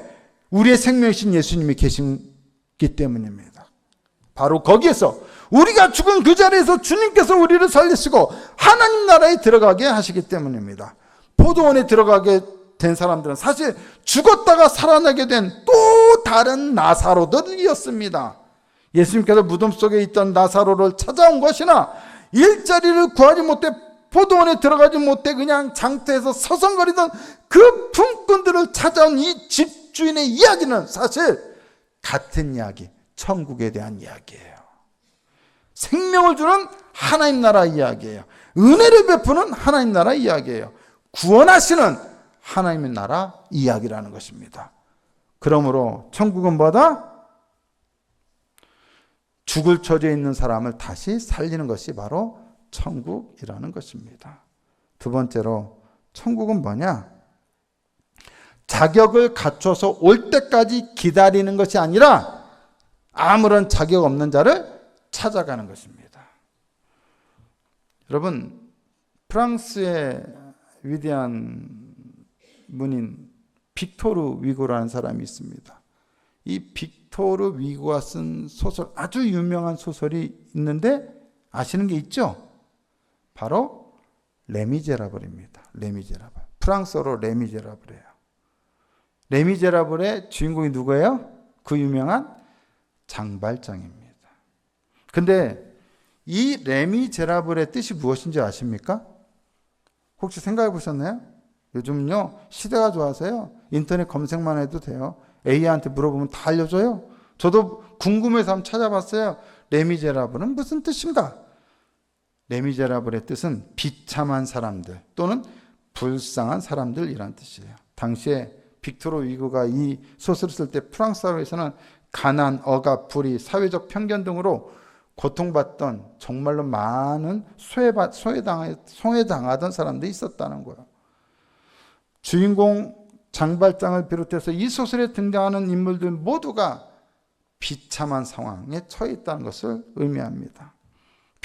우리의 생명이신 예수님이 계시기 때문입니다. 바로 거기에서 우리가 죽은 그 자리에서 주님께서 우리를 살리시고 하나님 나라에 들어가게 하시기 때문입니다. 포도원에 들어가게 된 사람들은 사실 죽었다가 살아나게 된 또 다른 나사로들이었습니다. 예수님께서 무덤 속에 있던 나사로를 찾아온 것이나 일자리를 구하지 못해 포도원에 들어가지 못해 그냥 장터에서 서성거리던 그 품꾼들을 찾아온 이 집주인의 이야기는 사실 같은 이야기, 천국에 대한 이야기예요. 생명을 주는 하나님 나라 이야기예요. 은혜를 베푸는 하나님 나라 이야기예요. 구원하시는 하나님의 나라 이야기라는 것입니다. 그러므로 천국은 뭐다? 죽을 처지에 있는 사람을 다시 살리는 것이 바로 천국이라는 것입니다. 두 번째로 천국은 뭐냐? 자격을 갖춰서 올 때까지 기다리는 것이 아니라 아무런 자격 없는 자를 찾아가는 것입니다. 여러분, 프랑스의 위대한 문인 빅토르 위고라는 사람이 있습니다. 이 빅토르 위고가 쓴 소설, 아주 유명한 소설이 있는데 아시는 게 있죠? 바로 레미제라블입니다. 레미제라블. 프랑스어로 레미제라블이에요. 레미제라블의 주인공이 누구예요? 그 유명한 장발장입니다. 근데 이 레미제라블의 뜻이 무엇인지 아십니까? 혹시 생각해 보셨나요? 요즘은요, 시대가 좋아서요, 인터넷 검색만 해도 돼요. AI한테 물어보면 다 알려줘요. 저도 궁금해서 한번 찾아봤어요. 레미제라블은 무슨 뜻인가? 레미제라블의 뜻은 비참한 사람들 또는 불쌍한 사람들이란 뜻이에요. 당시에 빅토르 위고가 이 소설을 쓸 때 프랑스어에서는 가난, 억압, 불의, 사회적 편견 등으로 고통받던 정말로 많은 소외당하던 사람들이 있었다는 거예요. 주인공 장발장을 비롯해서 이 소설에 등장하는 인물들 모두가 비참한 상황에 처해 있다는 것을 의미합니다.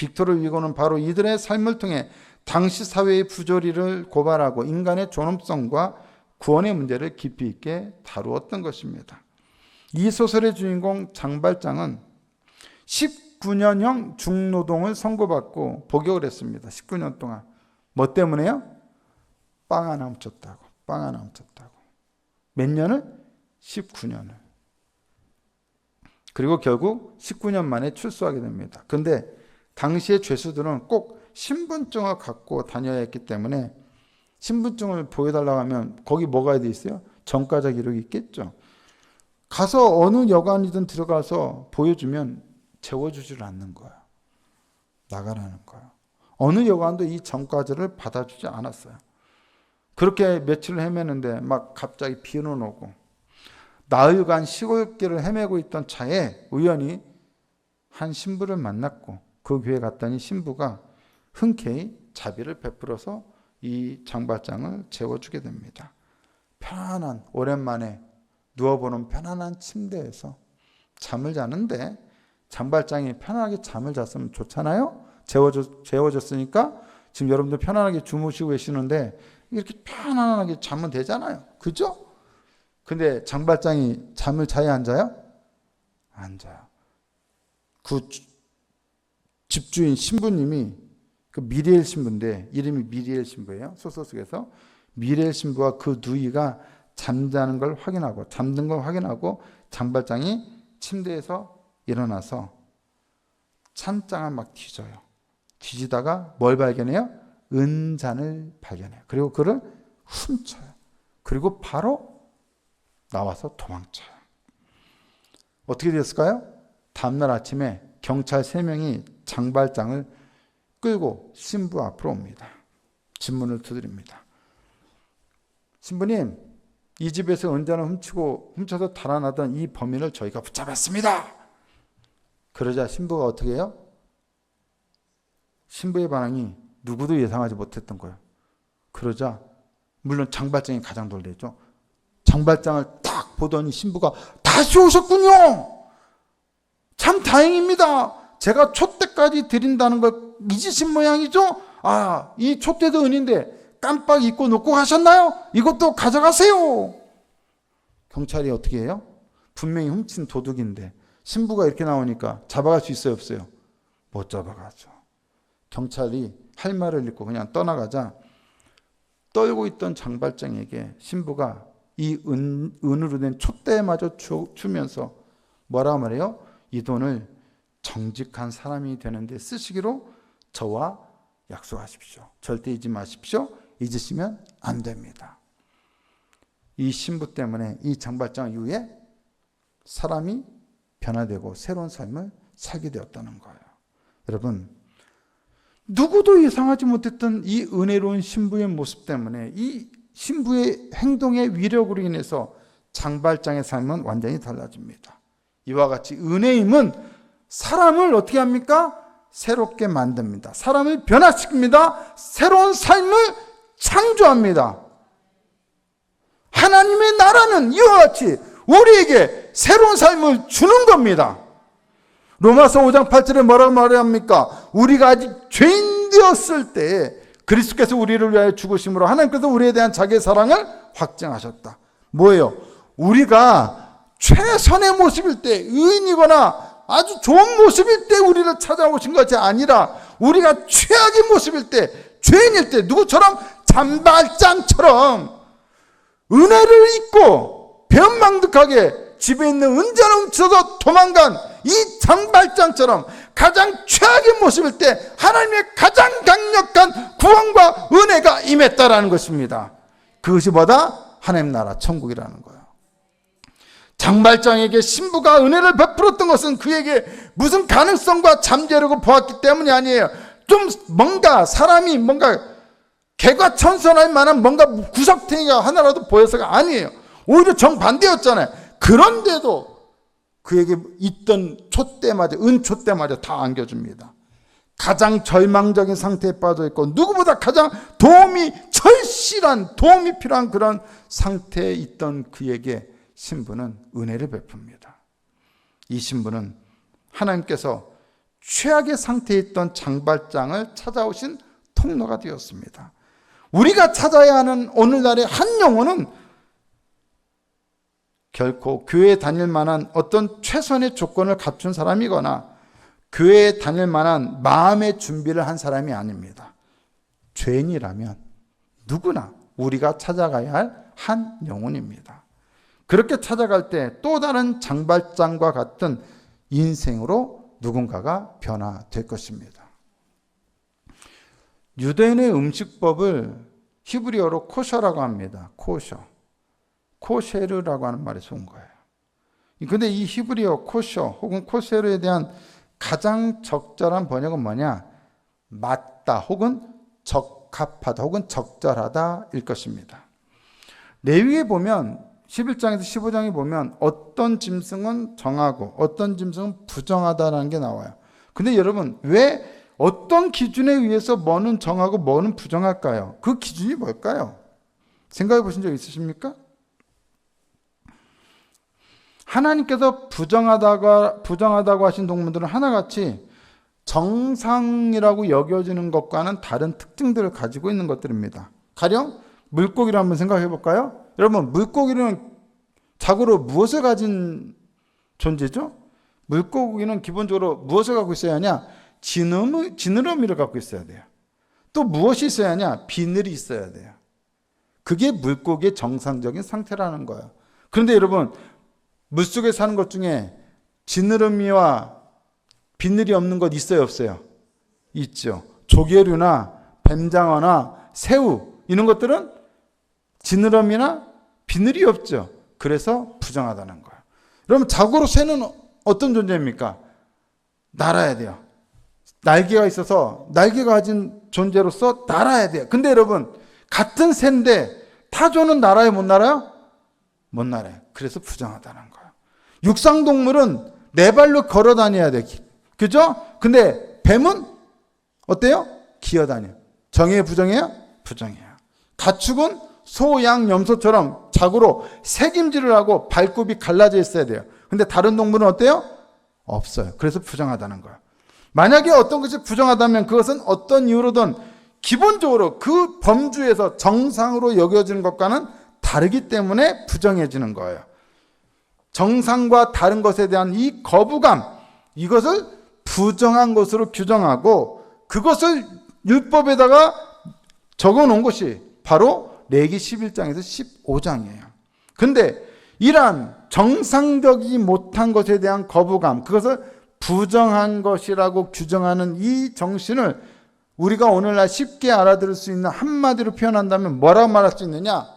빅토르 위고는 바로 이들의 삶을 통해 당시 사회의 부조리를 고발하고 인간의 존엄성과 구원의 문제를 깊이 있게 다루었던 것입니다. 이 소설의 주인공 장발장은 19년형 중노동을 선고받고 복역을 했습니다. 19년 동안. 뭐 때문에요? 빵 하나 훔쳤다고. 빵 하나 훔쳤다고. 몇 년을? 19년을. 그리고 결국 19년 만에 출소하게 됩니다. 그런데 당시의 죄수들은 꼭 신분증을 갖고 다녀야 했기 때문에 신분증을 보여달라고 하면 거기 뭐가 돼 있어요? 전과자 기록이 있겠죠. 가서 어느 여관이든 들어가서 보여주면 재워주질 않는 거야. 나가라는 거야. 어느 여관도 이 전과자를 받아주지 않았어요. 그렇게 며칠을 헤매는데 막 갑자기 비는 오고 나흘간 시골길을 헤매고 있던 차에 우연히 한 신부를 만났고 그 교회 갔더니 신부가 흔쾌히 자비를 베풀어서 이 장발장을 재워주게 됩니다. 편안한, 오랜만에 누워보는 편안한 침대에서 잠을 자는데 장발장이 편안하게 잠을 잤으면 좋잖아요. 재워졌으니까 지금 여러분들 편안하게 주무시고 계시는데 이렇게 편안하게 자면 되잖아요. 그죠? 근데 장발장이 잠을 자야 안 자요? 안 자요. 그 집주인 신부님이 그 미리엘 신부인데 이름이 미리엘 신부예요. 소설 속에서 미리엘 신부와 그 누이가 잠자는 걸 확인하고 잠든 걸 확인하고 장발장이 침대에서 일어나서 찬장을 막 뒤져요. 뒤지다가 뭘 발견해요? 은잔을 발견해요. 그리고 그를 훔쳐요. 그리고 바로 나와서 도망쳐요. 어떻게 됐을까요? 다음날 아침에 경찰 3명이 장발장을 끌고 신부 앞으로 옵니다. 진문을 두드립니다. 신부님, 이 집에서 은잔을 훔쳐서 달아나던 이 범인을 저희가 붙잡았습니다. 그러자 신부가 어떻게 해요? 신부의 반응이 누구도 예상하지 못했던 거예요. 그러자 물론 장발장이 가장 놀랬죠. 장발장을 딱 보더니 신부가 다시 오셨군요. 참 다행입니다. 제가 촛대까지 드린다는 걸 잊으신 모양이죠. 아, 이 촛대도 은인데 깜빡 잊고 놓고 가셨나요? 이것도 가져가세요. 경찰이 어떻게 해요? 분명히 훔친 도둑인데 신부가 이렇게 나오니까 잡아갈 수 있어요, 없어요? 못 잡아가죠. 경찰이 할 말을 잃고 그냥 떠나가자 떨고 있던 장발장에게 신부가 이 은으로 된 촛대마저 주면서 뭐라 말해요? 이 돈을 정직한 사람이 되는데 쓰시기로 저와 약속하십시오. 절대 잊지 마십시오. 잊으시면 안 됩니다. 이 신부 때문에 이 장발장 이후에 사람이 변화되고 새로운 삶을 살게 되었다는 거예요. 여러분, 누구도 예상하지 못했던 이 은혜로운 신부의 모습 때문에 이 신부의 행동의 위력으로 인해서 장발장의 삶은 완전히 달라집니다. 이와 같이 은혜임은 사람을 어떻게 합니까? 새롭게 만듭니다. 사람을 변화시킵니다. 새로운 삶을 창조합니다. 하나님의 나라는 이와 같이 우리에게 새로운 삶을 주는 겁니다. 로마서 5장 8절에 뭐라고 말합니까? 우리가 아직 죄인 되었을 때 그리스도께서 우리를 위하여 죽으심으로 하나님께서 우리에 대한 자기의 사랑을 확증하셨다. 뭐예요? 우리가 최선의 모습일 때, 의인이거나 아주 좋은 모습일 때 우리를 찾아오신 것이 아니라 우리가 최악의 모습일 때, 죄인일 때 누구처럼? 장발장처럼 은혜를 잊고 변망득하게 집에 있는 은잔을 훔쳐서 도망간 이 장발장처럼 가장 최악의 모습일 때 하나님의 가장 강력한 구원과 은혜가 임했다라는 것입니다. 그것이 뭐다? 하나님 나라 천국이라는 거예요. 장발장에게 신부가 은혜를 베풀었던 것은 그에게 무슨 가능성과 잠재력을 보았기 때문이 아니에요. 좀 뭔가 사람이 뭔가 개과천선할 만한 뭔가 구석탱이가 하나라도 보여서가 아니에요. 오히려 정반대였잖아요. 그런데도 그에게 있던 촛대마저, 은촛대마저 다 안겨줍니다. 가장 절망적인 상태에 빠져있고 누구보다 가장 절실한 도움이 필요한 그런 상태에 있던 그에게 신부는 은혜를 베풉니다. 이 신부는 하나님께서 최악의 상태에 있던 장발장을 찾아오신 통로가 되었습니다. 우리가 찾아야 하는 오늘날의 한 영혼은 결코 교회에 다닐 만한 어떤 최선의 조건을 갖춘 사람이거나 교회에 다닐 만한 마음의 준비를 한 사람이 아닙니다. 죄인이라면 누구나 우리가 찾아가야 할 한 영혼입니다. 그렇게 찾아갈 때 또 다른 장발장과 같은 인생으로 누군가가 변화될 것입니다. 유대인의 음식법을 히브리어로 코셔라고 합니다. 코셔. 코셰르라고 하는 말에서 온 거예요. 근데 이 히브리어 코셔 혹은 코셰르에 대한 가장 적절한 번역은 뭐냐? 맞다 혹은 적합하다 혹은 적절하다 일 것입니다. 레위기에 보면 11장에서 15장에 보면 어떤 짐승은 정하고 어떤 짐승은 부정하다라는 게 나와요. 근데 여러분, 왜 어떤 기준에 의해서 뭐는 정하고 뭐는 부정할까요? 그 기준이 뭘까요? 생각해 보신 적 있으십니까? 하나님께서 부정하다고 하신 동물들은 하나같이 정상이라고 여겨지는 것과는 다른 특징들을 가지고 있는 것들입니다. 가령 물고기를 한번 생각해 볼까요? 여러분, 물고기는 자고로 무엇을 가진 존재죠? 물고기는 기본적으로 무엇을 갖고 있어야 하냐? 지느러미를 갖고 있어야 돼요. 또 무엇이 있어야 하냐? 비늘이 있어야 돼요. 그게 물고기의 정상적인 상태라는 거예요. 그런데 여러분, 물속에 사는 것 중에 지느러미와 비늘이 없는 것 있어요, 없어요? 있죠. 조개류나 뱀장어나 새우 이런 것들은 지느러미나 비늘이 없죠. 그래서 부정하다는 거예요. 그럼 자고로 새는 어떤 존재입니까? 날아야 돼요. 날개가 있어서 날개가 가진 존재로서 날아야 돼요. 근데 여러분, 같은 새인데 타조는 날아요, 못 날아요? 못 날아요. 그래서 부정하다는 거예요. 육상동물은 네 발로 걸어 다녀야 돼. 그죠? 근데 뱀은 어때요? 기어다녀. 정해요, 부정해요? 부정해요. 가축은 소, 양, 염소처럼 자고로 새김질을 하고 발굽이 갈라져 있어야 돼요. 근데 다른 동물은 어때요? 없어요. 그래서 부정하다는 거예요. 만약에 어떤 것이 부정하다면 그것은 어떤 이유로든 기본적으로 그 범주에서 정상으로 여겨지는 것과는 다르기 때문에 부정해지는 거예요. 정상과 다른 것에 대한 이 거부감, 이것을 부정한 것으로 규정하고 그것을 율법에다가 적어놓은 것이 바로 레위기 11장에서 15장이에요. 근데 이러한 정상적이지 못한 것에 대한 거부감, 그것을 부정한 것이라고 규정하는 이 정신을 우리가 오늘날 쉽게 알아들을 수 있는 한마디로 표현한다면 뭐라고 말할 수 있느냐?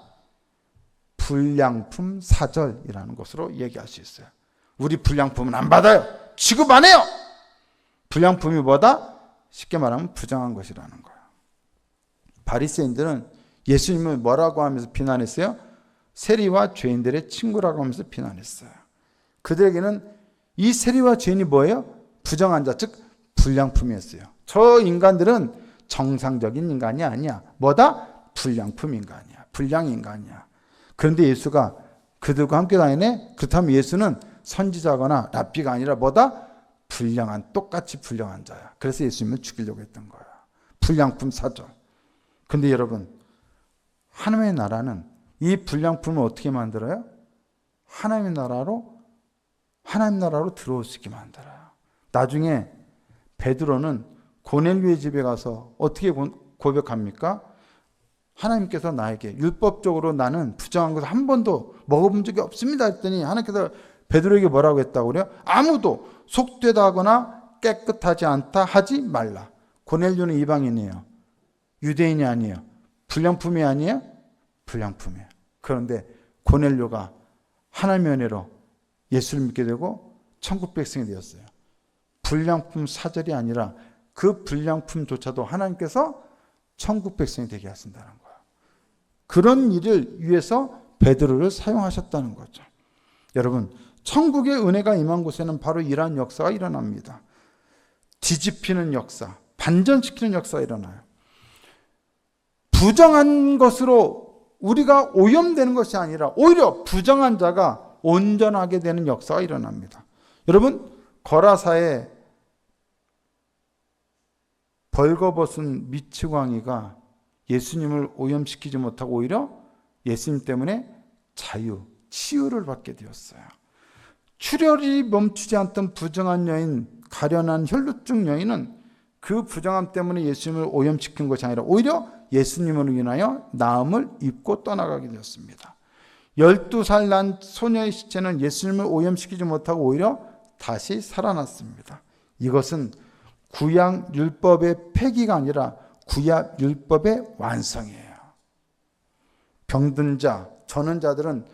불량품 사절이라는 것으로 얘기할 수 있어요. 우리 불량품은 안 받아요. 취급 안 해요. 불량품이 뭐다? 쉽게 말하면 부정한 것이라는 거예요. 바리새인들은 예수님을 뭐라고 하면서 비난했어요? 세리와 죄인들의 친구라고 하면서 비난했어요. 그들에게는 이 세리와 죄인이 뭐예요? 부정한 자, 즉 불량품이었어요. 저 인간들은 정상적인 인간이 아니야. 뭐다? 불량품 인간이야. 불량 인간이야. 그런데 예수가 그들과 함께 다니네? 그렇다면 예수는 선지자거나 랍비가 아니라 뭐다? 불량한, 똑같이 불량한 자야. 그래서 예수님을 죽이려고 했던 거야. 불량품 사절. 근데 여러분, 하나님의 나라는 이 불량품을 어떻게 만들어요? 하나님의 나라로 들어올 수 있게 만들어요. 나중에 베드로는 고넬료의 집에 가서 어떻게 고백합니까? 하나님께서 나에게 율법적으로 나는 부정한 것을 한 번도 먹어본 적이 없습니다 했더니 하나님께서 베드로에게 뭐라고 했다고 그래요? 아무도 속되다 하거나 깨끗하지 않다 하지 말라. 고넬료는 이방인이에요. 유대인이 아니에요. 불량품이 아니에요? 불량품이에요. 그런데 고넬료가 하나님의 은혜로 예수를 믿게 되고 천국 백성이 되었어요. 불량품 사절이 아니라 그 불량품조차도 하나님께서 천국 백성이 되게 하신다는 거예요. 그런 일을 위해서 베드로를 사용하셨다는 거죠. 여러분, 천국의 은혜가 임한 곳에는 바로 이러한 역사가 일어납니다. 뒤집히는 역사, 반전시키는 역사가 일어나요. 부정한 것으로 우리가 오염되는 것이 아니라 오히려 부정한 자가 온전하게 되는 역사가 일어납니다. 여러분, 거라사에 벌거벗은 미치광이가 예수님을 오염시키지 못하고 오히려 예수님 때문에 치유를 받게 되었어요. 출혈이 멈추지 않던 부정한 여인, 가련한 혈루증 여인은 그 부정함 때문에 예수님을 오염시킨 것이 아니라 오히려 예수님으로 인하여 나음을 입고 떠나가게 되었습니다. 12살 난 소녀의 시체는 예수님을 오염시키지 못하고 오히려 다시 살아났습니다. 이것은 구약 율법의 폐기가 아니라 구약 율법의 완성이에요. 병든 자, 저는 자들은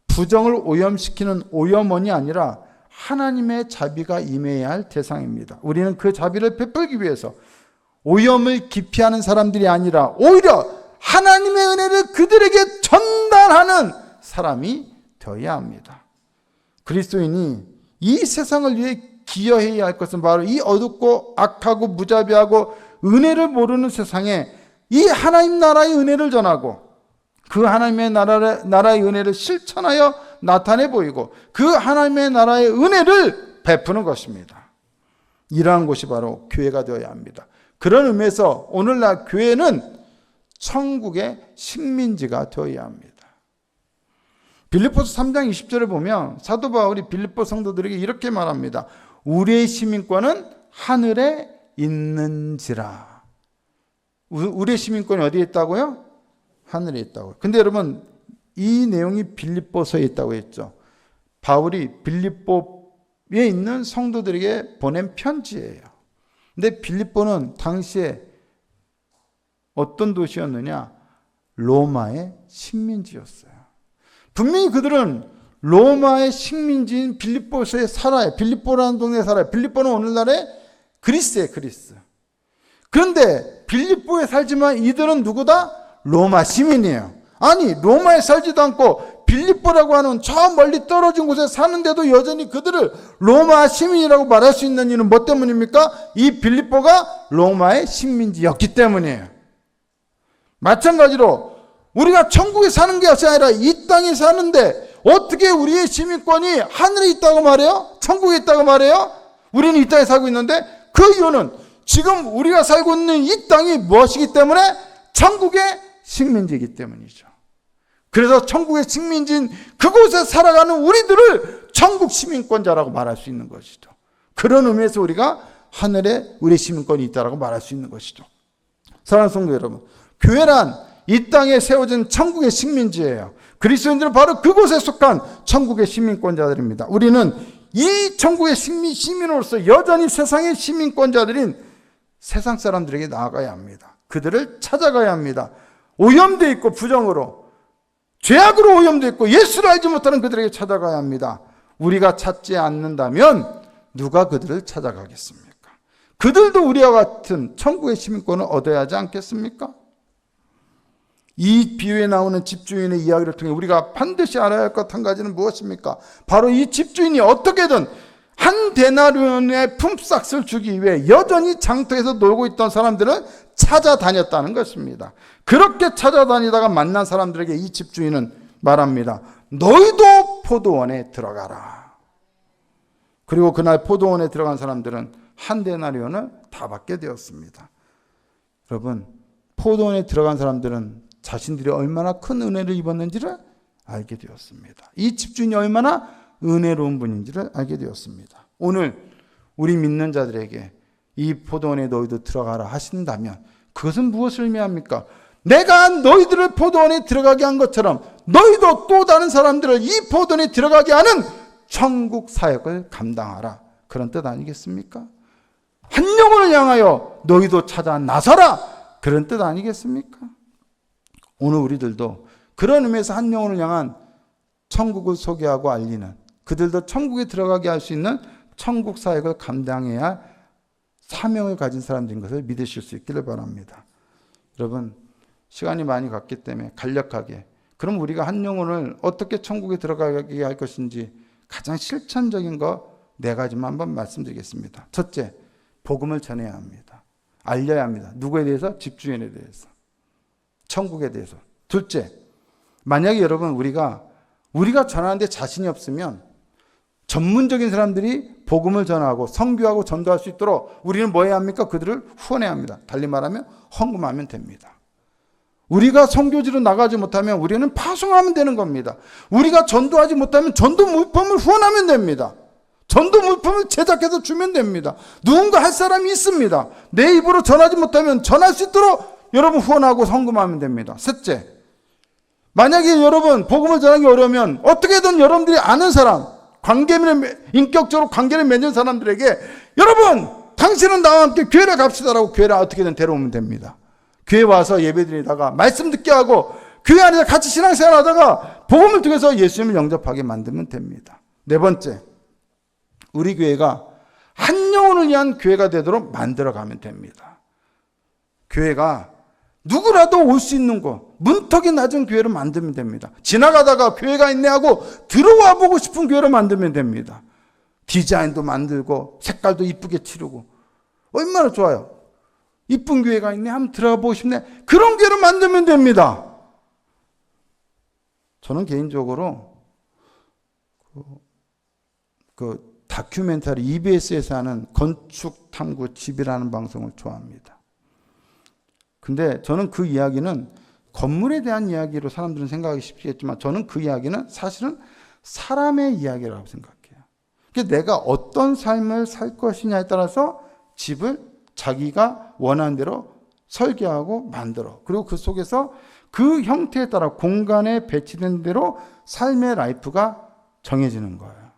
부정을 오염시키는 오염원이 아니라 하나님의 자비가 임해야 할 대상입니다. 우리는 그 자비를 베풀기 위해서 오염을 기피하는 사람들이 아니라 오히려 하나님의 은혜를 그들에게 전달하는 사람이 되어야 합니다. 그리스도인이 이 세상을 위해 기여해야 할 것은 바로 이 어둡고 악하고 무자비하고 은혜를 모르는 세상에 이 하나님 나라의 은혜를 전하고 그 하나님의 나라의 은혜를 실천하여 나타내 보이고 그 하나님의 나라의 은혜를 베푸는 것입니다. 이러한 곳이 바로 교회가 되어야 합니다. 그런 의미에서 오늘날 교회는 천국의 식민지가 되어야 합니다. 빌립보서 3장 20절에 보면 사도 바울이 빌립보 성도들에게 이렇게 말합니다. 우리의 시민권은 하늘에 있는지라. 우리의 시민권이 어디에 있다고요? 하늘에 있다고요. 근데 여러분, 이 내용이 빌립보서에 있다고 했죠. 바울이 빌립보에 있는 성도들에게 보낸 편지예요. 근데 빌립보는 당시에 어떤 도시였느냐? 로마의 식민지였어요. 분명히 그들은 로마의 식민지인 빌립보서에 살아요. 빌립보라는 동네에 살아요. 빌립보는 오늘날의 그리스예요, 그리스. 그런데 빌립보에 살지만 이들은 누구다? 로마 시민이에요. 아니, 로마에 살지도 않고 빌립보라고 하는 저 멀리 떨어진 곳에 사는데도 여전히 그들을 로마 시민이라고 말할 수 있는 이유는 뭐 때문입니까? 이 빌립보가 로마의 식민지였기 때문이에요. 마찬가지로 우리가 천국에 사는 게 아니라 이 땅에 사는데 어떻게 우리의 시민권이 하늘에 있다고 말해요? 천국에 있다고 말해요? 우리는 이 땅에 살고 있는데 그 이유는 지금 우리가 살고 있는 이 땅이 무엇이기 때문에? 천국의 식민지이기 때문이죠. 그래서 천국의 식민지인 그곳에 살아가는 우리들을 천국 시민권자라고 말할 수 있는 것이죠. 그런 의미에서 우리가 하늘에 우리 시민권이 있다라고 말할 수 있는 것이죠. 사랑하는 성도 여러분, 교회란 이 땅에 세워진 천국의 식민지예요. 그리스도인들은 바로 그곳에 속한 천국의 시민권자들입니다. 우리는 이 천국의 시민으로서 여전히 세상의 시민권자들인 세상 사람들에게 나아가야 합니다. 그들을 찾아가야 합니다. 오염되어 있고 부정으로 죄악으로 오염되어 있고 예수를 알지 못하는 그들에게 찾아가야 합니다. 우리가 찾지 않는다면 누가 그들을 찾아가겠습니까? 그들도 우리와 같은 천국의 시민권을 얻어야 하지 않겠습니까? 이 비유에 나오는 집주인의 이야기를 통해 우리가 반드시 알아야 할 것 한 가지는 무엇입니까? 바로 이 집주인이 어떻게든 한 데나리온의 품삯을 주기 위해 여전히 장터에서 놀고 있던 사람들을 찾아다녔다는 것입니다. 그렇게 찾아다니다가 만난 사람들에게 이 집주인은 말합니다. 너희도 포도원에 들어가라. 그리고 그날 포도원에 들어간 사람들은 한 데나리온을 다 받게 되었습니다. 여러분, 포도원에 들어간 사람들은 자신들이 얼마나 큰 은혜를 입었는지를 알게 되었습니다. 이 집주인이 얼마나 은혜로운 분인지를 알게 되었습니다. 오늘 우리 믿는 자들에게 이 포도원에 너희도 들어가라 하신다면 그것은 무엇을 의미합니까? 내가 너희들을 포도원에 들어가게 한 것처럼 너희도 또 다른 사람들을 이 포도원에 들어가게 하는 천국 사역을 감당하라. 그런 뜻 아니겠습니까? 한 영혼을 향하여 너희도 찾아 나서라. 그런 뜻 아니겠습니까? 오늘 우리들도 그런 의미에서 한 영혼을 향한 천국을 소개하고 알리는, 그들도 천국에 들어가게 할 수 있는 천국 사역을 감당해야 할 사명을 가진 사람들인 것을 믿으실 수 있기를 바랍니다. 여러분, 시간이 많이 갔기 때문에 간략하게, 그럼 우리가 한 영혼을 어떻게 천국에 들어가게 할 것인지 가장 실천적인 거 4가지만 한번 말씀드리겠습니다. 첫째, 복음을 전해야 합니다. 알려야 합니다. 누구에 대해서? 집주인에 대해서, 천국에 대해서. 둘째, 만약에 여러분 우리가 전하는데 자신이 없으면 전문적인 사람들이 복음을 전하고 선교하고 전도할 수 있도록 우리는 뭐 해야 합니까? 그들을 후원해야 합니다. 달리 말하면 헌금하면 됩니다. 우리가 선교지로 나가지 못하면 우리는 파송하면 되는 겁니다. 우리가 전도하지 못하면 전도 물품을 후원하면 됩니다. 전도 물품을 제작해서 주면 됩니다. 누군가 할 사람이 있습니다. 내 입으로 전하지 못하면 전할 수 있도록 여러분 후원하고 헌금하면 됩니다. 셋째, 만약에 여러분 복음을 전하기 어려우면 어떻게든 여러분들이 아는 사람, 인격적으로 관계를 맺는 사람들에게 여러분 당신은 나와 함께 교회를 갑시다라고 교회를 어떻게든 데려오면 됩니다. 교회 와서 예배드리다가 말씀 듣게 하고 교회 안에서 같이 신앙생활 하다가 복음을 통해서 예수님을 영접하게 만들면 됩니다. 네 번째, 우리 교회가 한 영혼을 위한 교회가 되도록 만들어가면 됩니다. 교회가 누구라도 올 수 있는 곳, 문턱이 낮은 교회로 만들면 됩니다. 지나가다가 교회가 있네 하고 들어와 보고 싶은 교회로 만들면 됩니다. 디자인도 만들고 색깔도 이쁘게 칠하고 얼마나 좋아요. 이쁜 교회가 있네 한번 들어가 보고 싶네. 그런 교회로 만들면 됩니다. 저는 개인적으로 그 다큐멘터리 EBS에서 하는 건축탐구 집이라는 방송을 좋아합니다. 근데 저는 그 이야기는 건물에 대한 이야기로 사람들은 생각하기 쉽겠지만 저는 그 이야기는 사실은 사람의 이야기라고 생각해요. 그러니까 내가 어떤 삶을 살 것이냐에 따라서 집을 자기가 원하는 대로 설계하고 만들어. 그리고 그 속에서 그 형태에 따라 공간에 배치된 대로 삶의 라이프가 정해지는 거예요.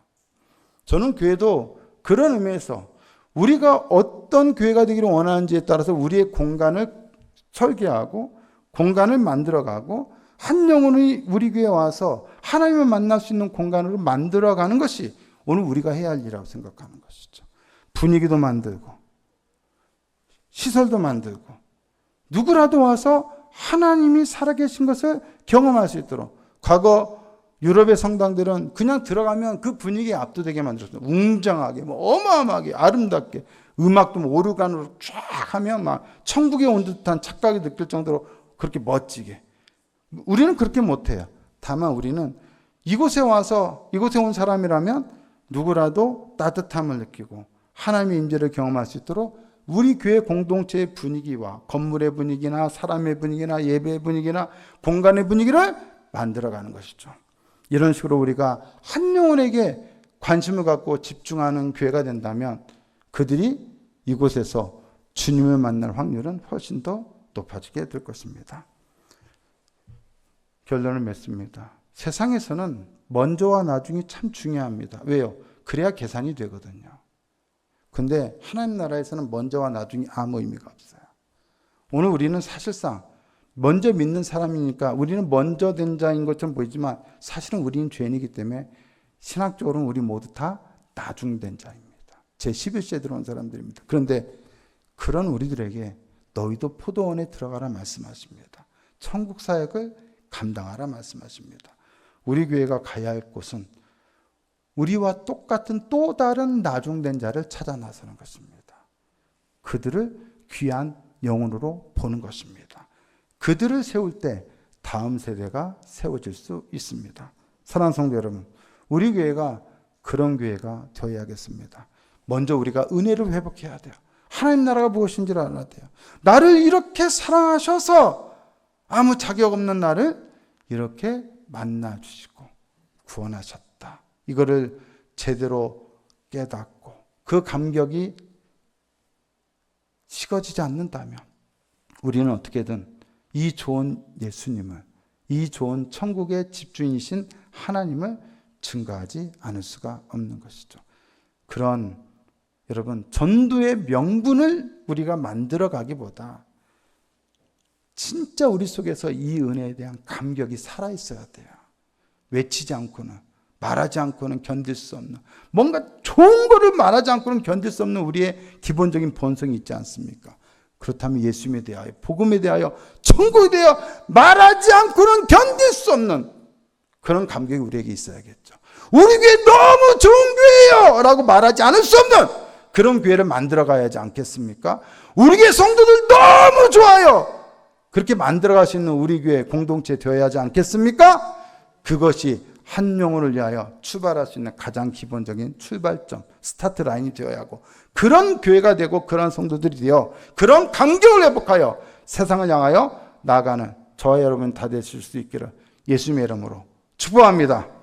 저는 교회도 그런 의미에서 우리가 어떤 교회가 되기를 원하는지에 따라서 우리의 공간을 설계하고 공간을 만들어가고 한 영혼이 우리 교회에 와서 하나님을 만날 수 있는 공간으로 만들어가는 것이 오늘 우리가 해야 할 일이라고 생각하는 것이죠. 분위기도 만들고 시설도 만들고 누구라도 와서 하나님이 살아계신 것을 경험할 수 있도록. 과거 유럽의 성당들은 그냥 들어가면 그 분위기에 압도되게 만들었어요. 웅장하게, 어마어마하게, 아름답게. 음악도 오르간으로 쫙 하면 막 천국에 온 듯한 착각이 느낄 정도로 그렇게 멋지게. 우리는 그렇게 못해요. 다만 우리는 이곳에 와서, 이곳에 온 사람이라면 누구라도 따뜻함을 느끼고 하나님의 임재를 경험할 수 있도록 우리 교회 공동체의 분위기와 건물의 분위기나 사람의 분위기나 예배의 분위기나 공간의 분위기를 만들어가는 것이죠. 이런 식으로 우리가 한 영혼에게 관심을 갖고 집중하는 교회가 된다면 그들이 이곳에서 주님을 만날 확률은 훨씬 더 높아지게 될 것입니다. 결론을 맺습니다. 세상에서는 먼저와 나중이 참 중요합니다. 왜요? 그래야 계산이 되거든요. 근데 하나님 나라에서는 먼저와 나중이 아무 의미가 없어요. 오늘 우리는 사실상 먼저 믿는 사람이니까 우리는 먼저 된 자인 것처럼 보이지만 사실은 우리는 죄인이기 때문에 신학적으로는 우리 모두 다 나중된 자입니다. 제11세에 들어온 사람들입니다. 그런데 그런 우리들에게 너희도 포도원에 들어가라 말씀하십니다. 천국 사역을 감당하라 말씀하십니다. 우리 교회가 가야 할 곳은 우리와 똑같은 또 다른 나중된 자를 찾아 나서는 것입니다. 그들을 귀한 영혼으로 보는 것입니다. 그들을 세울 때 다음 세대가 세워질 수 있습니다. 사랑하는 성도 여러분, 우리 교회가 그런 교회가 되어야겠습니다. 먼저 우리가 은혜를 회복해야 돼요. 하나님 나라가 무엇인지를 알아야 돼요. 나를 이렇게 사랑하셔서 아무 자격 없는 나를 이렇게 만나주시고 구원하셨다. 이거를 제대로 깨닫고 그 감격이 식어지지 않는다면 우리는 어떻게든 이 좋은 예수님을, 이 좋은 천국의 집주인이신 하나님을 증거하지 않을 수가 없는 것이죠. 그런 여러분 전도의 명분을 우리가 만들어가기보다 진짜 우리 속에서 이 은혜에 대한 감격이 살아있어야 돼요. 외치지 않고는, 말하지 않고는 견딜 수 없는, 뭔가 좋은 거를 말하지 않고는 견딜 수 없는 우리의 기본적인 본성이 있지 않습니까? 그렇다면 예수님에 대하여, 복음에 대하여, 천국에 대하여 말하지 않고는 견딜 수 없는 그런 감격이 우리에게 있어야겠죠. 우리 교회 너무 좋은 교회예요 라고 말하지 않을 수 없는 그런 교회를 만들어 가야 하지 않겠습니까? 우리 교회 성도들 너무 좋아요, 그렇게 만들어 갈 수 있는 우리 교회 공동체 되어야 하지 않겠습니까? 그것이 한 영혼을 위하여 출발할 수 있는 가장 기본적인 출발점, 스타트 라인이 되어야 하고, 그런 교회가 되고 그런 성도들이 되어 그런 감격을 회복하여 세상을 향하여 나아가는 저와 여러분 다 되실 수 있기를 예수님의 이름으로 축복합니다.